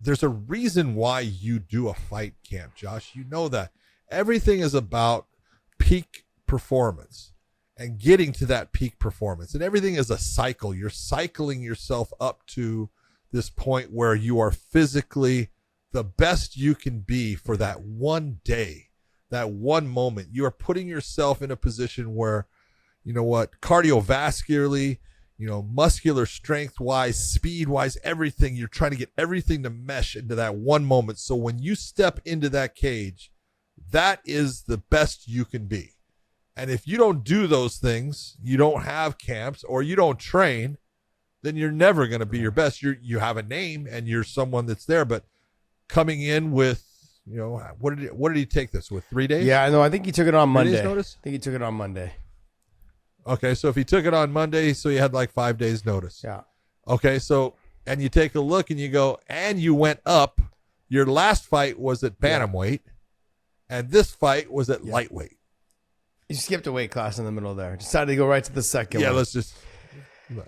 There's a reason why you do a fight camp, Josh. You know that. Everything is about peak performance and getting to that peak performance. And everything is a cycle. You're cycling yourself up to this point where you are physically the best you can be for that one day, that one moment. You are putting yourself in a position where, you know what, cardiovascularly, you know, muscular strength wise, speed wise, everything, you're trying to get everything to mesh into that one moment. So when you step into that cage, that is the best you can be. And if you don't do those things, you don't have camps or you don't train, then you're never going to be your best. You have a name and you're someone that's there, but coming in with, you know, what did he take this with? 3 days? Yeah, I know. I think he took it on 3 Monday. days notice? I think he took it on Monday. Okay, so if he took it on Monday, so he had like 5 days notice. Yeah. Okay, so, and you take a look and you go, and you went up. Your last fight was at bantamweight, and this fight was at lightweight. You skipped a weight class in the middle there. Decided to go right to the second one.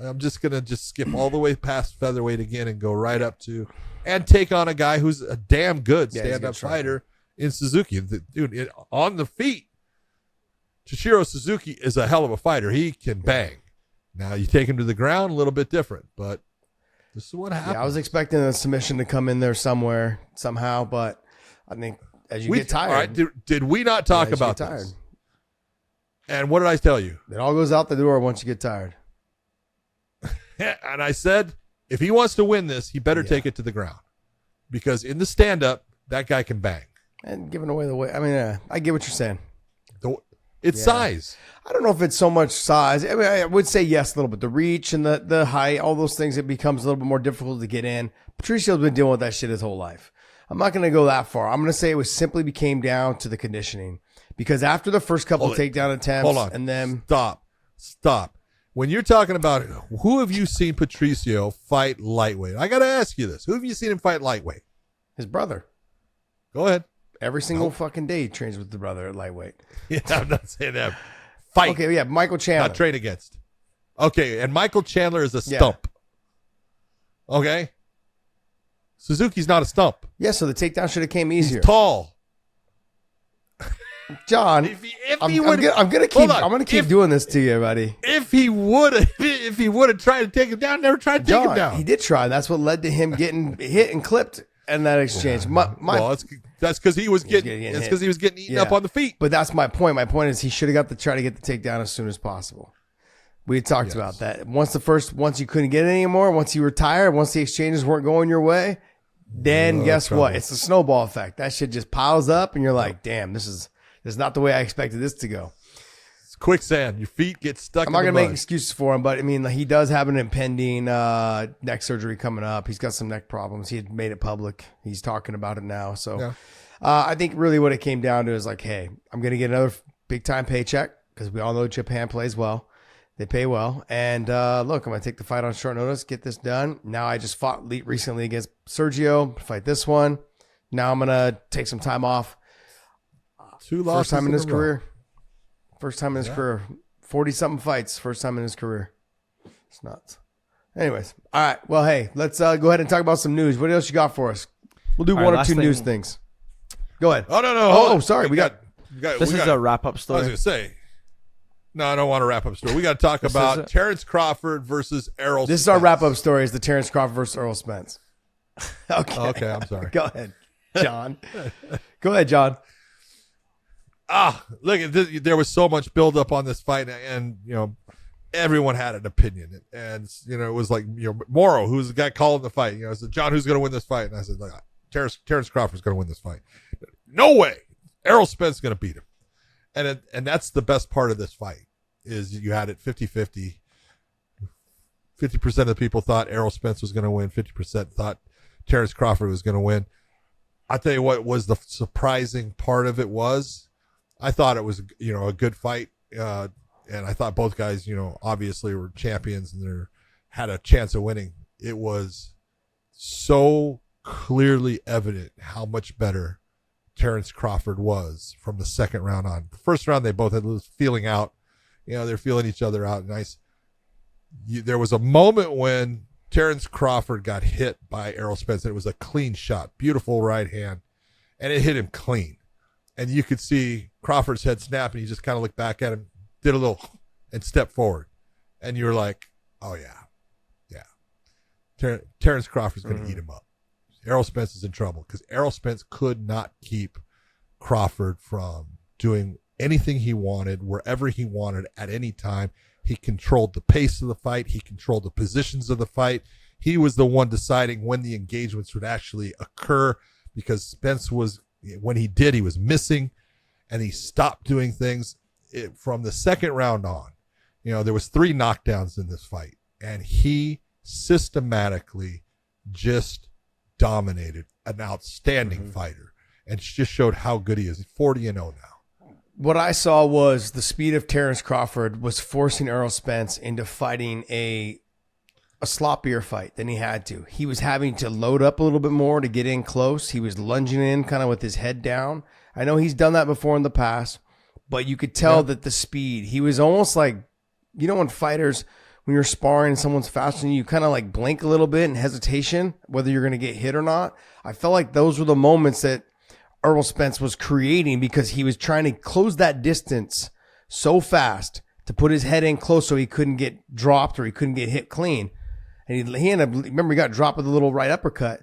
I'm just going to skip all the way past featherweight again and go right up to, and take on a guy who's a damn good stand-up fighter in Suzuki. Dude, on the feet, Toshiro Suzuki is a hell of a fighter. He can bang. Now, you take him to the ground, a little bit different, but this is what happens. Yeah, I was expecting a submission to come in there somewhere, somehow, but I think as you get tired. All right, did we not talk about this? And what did I tell you? It all goes out the door once you get tired. And I said, if he wants to win this, he better take it to the ground. Because in the stand-up, that guy can bang. And giving away the way. I mean, I get what you're saying. It's size. I don't know if it's so much size. I mean, I would say yes a little bit. The reach and the height, all those things, it becomes a little bit more difficult to get in. Patricio's been dealing with that shit his whole life. I'm not going to go that far. I'm going to say it was simply came down to the conditioning. Because after the first couple of takedown attempts, and then stop. When you're talking about who have you seen Patricio fight lightweight? I got to ask you this: who have you seen him fight lightweight? His brother. Go ahead. Every single fucking day he trains with the brother at lightweight. Yeah, I'm not saying that. Fight. Okay, yeah, Michael Chandler. Not train against. Okay, and Michael Chandler is a stump. Okay. Suzuki's not a stump. Yeah, so the takedown should have came easier. He's tall. John, I'm gonna keep doing this to you, buddy. If he would have tried to take him down, never tried to take him down. He did try. That's what led to him getting hit and clipped in that exchange. That's because he was getting eaten up on the feet. But that's my point. My point is he should have got to try to get the takedown as soon as possible. We had talked about that. Once you couldn't get it anymore, once you were tired, once the exchanges weren't going your way, then guess what? It's the snowball effect. That shit just piles up, and you're like, damn, this is not the way I expected this to go. It's quicksand. Your feet get stuck. I'm not going to make excuses for him, but I mean, he does have an impending neck surgery coming up. He's got some neck problems. He had made it public. He's talking about it now. So I think really what it came down to is like, hey, I'm going to get another big time paycheck because we all know Japan plays well. They pay well. And look, I'm going to take the fight on short notice, get this done. Now I just fought recently against Sergio, fight this one. Now I'm going to take some time off. First time in his career. 40-something fights. First time in his career. It's nuts. Anyways. All right. Well, hey, let's go ahead and talk about some news. What else you got for us? We'll do one or two news things. Go ahead. Oh, no. Oh, sorry. This is a wrap-up story. I was going to say. No, I don't want a wrap-up story. We got to talk about Terrence Crawford versus Errol Spence. This is our wrap-up story is the Terrence Crawford versus Errol Spence. Okay, I'm sorry. Go ahead, John. Go ahead, John. Look, there was so much buildup on this fight, and everyone had an opinion, and it was like Morrow, who's the guy calling the fight. I said, John, who's going to win this fight? And I said, Terrence Crawford's going to win this fight. No way, Errol Spence is going to beat him, and that's the best part of this fight is you had it 50-50. 50% of the people thought Errol Spence was going to win. 50% thought Terrence Crawford was going to win. I'll tell you what was the surprising part of it was. I thought it was, a good fight, and I thought both guys, obviously were champions and they had a chance of winning. It was so clearly evident how much better Terrence Crawford was from the second round on. The first round, they both had this feeling out. They're feeling each other out. Nice. There was a moment when Terrence Crawford got hit by Errol Spence, and it was a clean shot, beautiful right hand, and it hit him clean. And you could see Crawford's head snapped, and he just kind of looked back at him, did a little, and stepped forward. And you're like, oh, yeah. Terrence Crawford's going to eat him up. Errol Spence is in trouble because Errol Spence could not keep Crawford from doing anything he wanted, wherever he wanted, at any time. He controlled the pace of the fight. He controlled the positions of the fight. He was the one deciding when the engagements would actually occur because Spence was, when he did, he was missing, and he stopped doing things from the second round on. There was 3 knockdowns in this fight, and he systematically just dominated an outstanding fighter and just showed how good he is. He's 40-0 now. What I saw was the speed of Terrence Crawford was forcing Errol Spence into fighting a sloppier fight than he had to. He was having to load up a little bit more to get in close. He was lunging in kind of with his head down. I know he's done that before in the past, but you could tell that the speed, he was almost like, when fighters, when you're sparring and someone's faster than you, kind of like blink a little bit in hesitation, whether you're going to get hit or not. I felt like those were the moments that Errol Spence was creating because he was trying to close that distance so fast to put his head in close so he couldn't get dropped or he couldn't get hit clean. And he ended up, remember, he got dropped with a little right uppercut.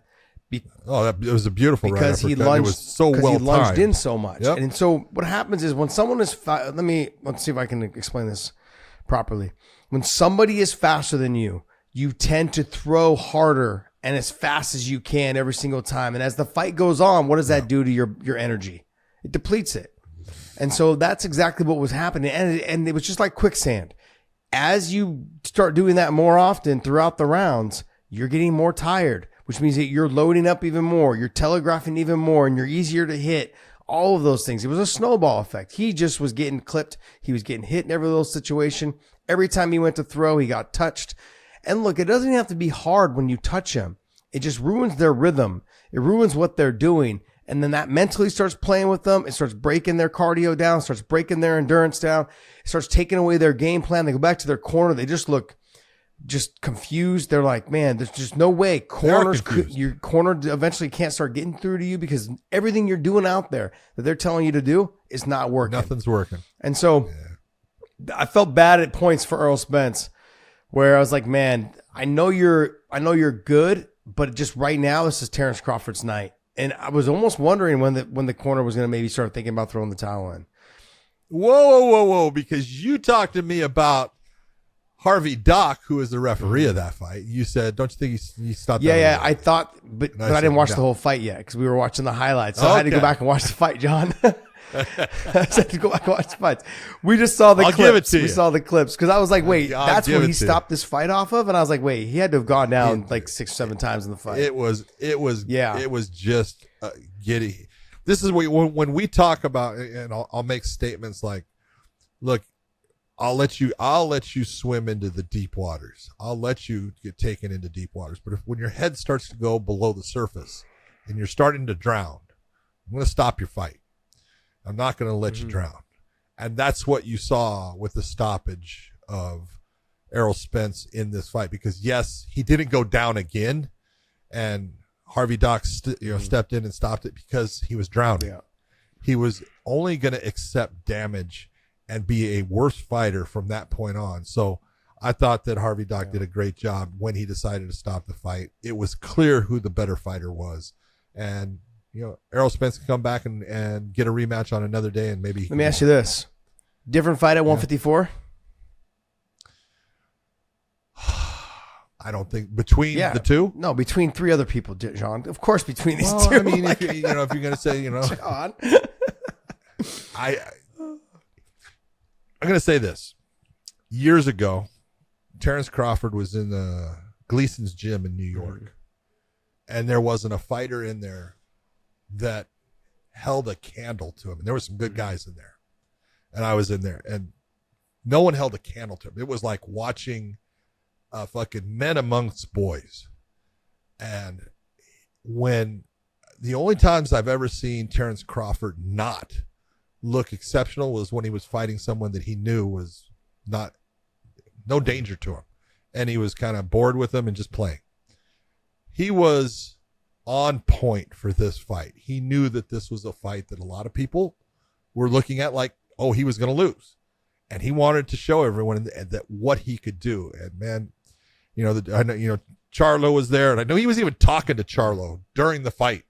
It was a beautiful right uppercut. He lunged, it was so well he lunged timed. in so much. Yep. And so what happens is when someone is, let's see if I can explain this properly. When somebody is faster than you, you tend to throw harder and as fast as you can every single time. And as the fight goes on, what does that do to your energy? It depletes it. And so that's exactly what was happening. And it was just like quicksand. As you start doing that more often throughout the rounds, you're getting more tired, which means that you're loading up even more. You're telegraphing even more, and you're easier to hit. All of those things. It was a snowball effect. He just was getting clipped. He was getting hit in every little situation. Every time he went to throw, he got touched. And look, it doesn't have to be hard when you touch him. It just ruins their rhythm. It ruins what they're doing. And then that mentally starts playing with them. It starts breaking their cardio down, starts breaking their endurance down. It starts taking away their game plan. They go back to their corner. They just look just confused. They're like, man, there's just no way your corner eventually can't start getting through to you because everything you're doing out there that they're telling you to do is not working. Nothing's working. And so I felt bad at points for Errol Spence where I was like, man, I know you're good, but just right now, this is Terrence Crawford's night. And I was almost wondering when the corner was going to maybe start thinking about throwing the towel in. Whoa. Because you talked to me about Harvey Dock, who is the referee of that fight. You said, don't you think he stopped that? Yeah, I thought, but I didn't watch the whole fight yet because we were watching the highlights. So I had to go back and watch the fight, John. I had to go back and watch the fights. We just saw the clips. Give it to you. We saw the clips because I was like, wait, that's where he stopped this fight off of? And I was like, wait, he had to have gone down like 6 or 7 times in the fight. It was just giddy. This is when we talk about, and I'll make statements like, look, I'll let you swim into the deep waters. I'll let you get taken into deep waters. But when your head starts to go below the surface and you're starting to drown, I'm going to stop your fight. I'm not going to let you drown. And that's what you saw with the stoppage of Errol Spence in this fight. Because yes, he didn't go down again, and Harvey Dock stepped in and stopped it because he was drowning. Yeah. He was only going to accept damage and be a worse fighter from that point on. So I thought that Harvey Dock did a great job when he decided to stop the fight. It was clear who the better fighter was. And, Errol Spence can come back and get a rematch on another day, and maybe. Let me ask you this. Different fight at 154? I don't think between the two. No, between 3 other people, John. Of course, between these 2. I mean, if you're going to say, John. I'm going to say this. Years ago, Terrence Crawford was in the Gleason's gym in New York, and there wasn't a fighter in there that held a candle to him. And there were some good guys in there, and I was in there, and no one held a candle to him. It was like watching fucking men amongst boys. And when the only times I've ever seen Terrence Crawford not look exceptional was when he was fighting someone that he knew was no danger to him, and he was kind of bored with him and just playing. He was on point for this fight. He knew that this was a fight that a lot of people were looking at like, oh, he was going to lose. And he wanted to show everyone that what he could do. And man, I know, Charlo was there, and I know he was even talking to Charlo during the fight.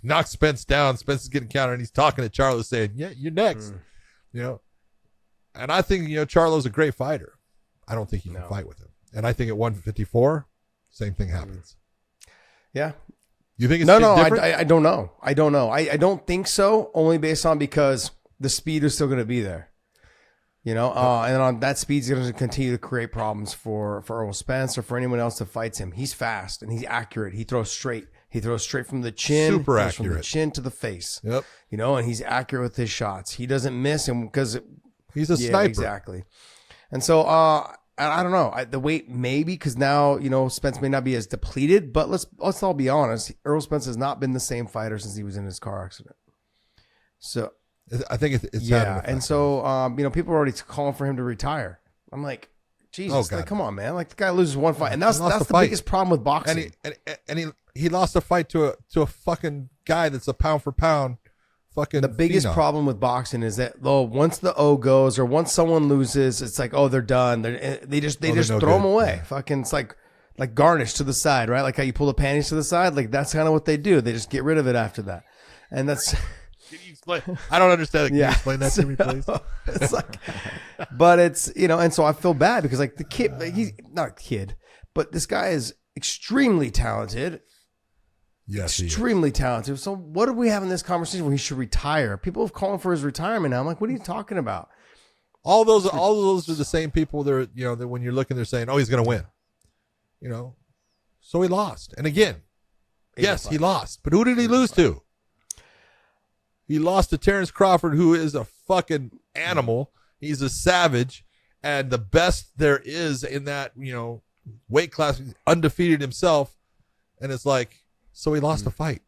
Knocks Spence down. Spence is getting countered, and he's talking to Charlo, saying, "Yeah, you're next." And I think Charlo's a great fighter. I don't think he can fight with him, and I think at 154, same thing happens. Yeah. You think it's no? different? I don't know. I don't think so. Only based on because the speed is still going to be there. And on that speed's going to continue to create problems for Errol Spence or for anyone else that fights him. He's fast and he's accurate. He throws straight. He throws straight from the chin. Super accurate. From the chin to the face. Yep. And he's accurate with his shots. He doesn't miss him because he's a sniper. Exactly. And so I don't know. The weight maybe because now Spence may not be as depleted, but let's all be honest. Errol Spence has not been the same fighter since he was in his car accident. So. I think it's and so people are already calling for him to retire. I'm like, Jesus, come on, man! Like the guy loses one fight, and that's the biggest problem with boxing. And he lost a fight to a fucking guy that's a pound for pound fucking. The biggest problem with boxing is that once the O goes or once someone loses, it's like they're done. They just throw them away. Yeah. Fucking, it's like garnish to the side, right? Like how you pull the panties to the side. Like that's kind of what they do. They just get rid of it after that, and that's. Can you explain? I don't understand. Can you explain that to me, please? It's but it's and so I feel bad because like the kid, he's not a kid, but this guy is extremely talented. Yes, extremely talented. So what are we having this conversation where he should retire? People have calling for his retirement now. I'm like, what are you talking about? All those are the same people. That when you're looking, they're saying, oh, he's going to win. So he lost, and again, yes, he lost. But who did he lose to? He lost to Terrence Crawford, who is a fucking animal. He's a savage, and the best there is in that, weight class, undefeated himself. And it's like, so he lost a fight.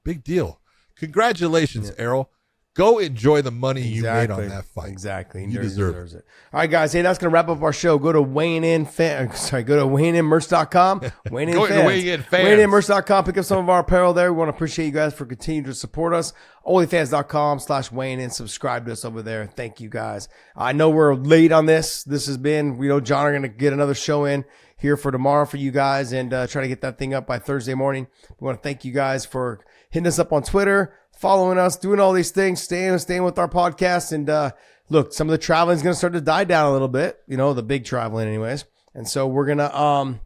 Big deal. Congratulations, Errol. Go enjoy the money you made on that fight. Exactly. You deserve it. All right, guys. Hey, that's going to wrap up our show. Go to WeighingInMerch.com. WeighingInMerch.com. Pick up some of our apparel there. We want to appreciate you guys for continuing to support us. OnlyFans.com/WeighingIn. Subscribe to us over there. Thank you, guys. I know we're late on this. This has been, John are going to get another show in here for tomorrow for you guys and try to get that thing up by Thursday morning. We want to thank you guys for hitting us up on Twitter, following us, doing all these things, staying with our podcast. And look, some of the traveling is going to start to die down a little bit, the big traveling anyways. And so we're going to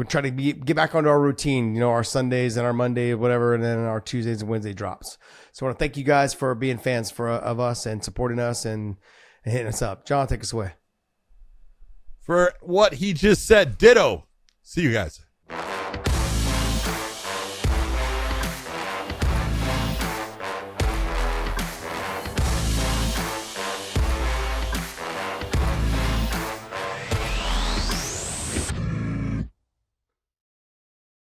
try to get back onto our routine, our Sundays and our Monday, whatever, and then our Tuesdays and Wednesday drops. So I want to thank you guys for being fans of us and supporting us and hitting us up. John, take us away. For what he just said, ditto. See you guys.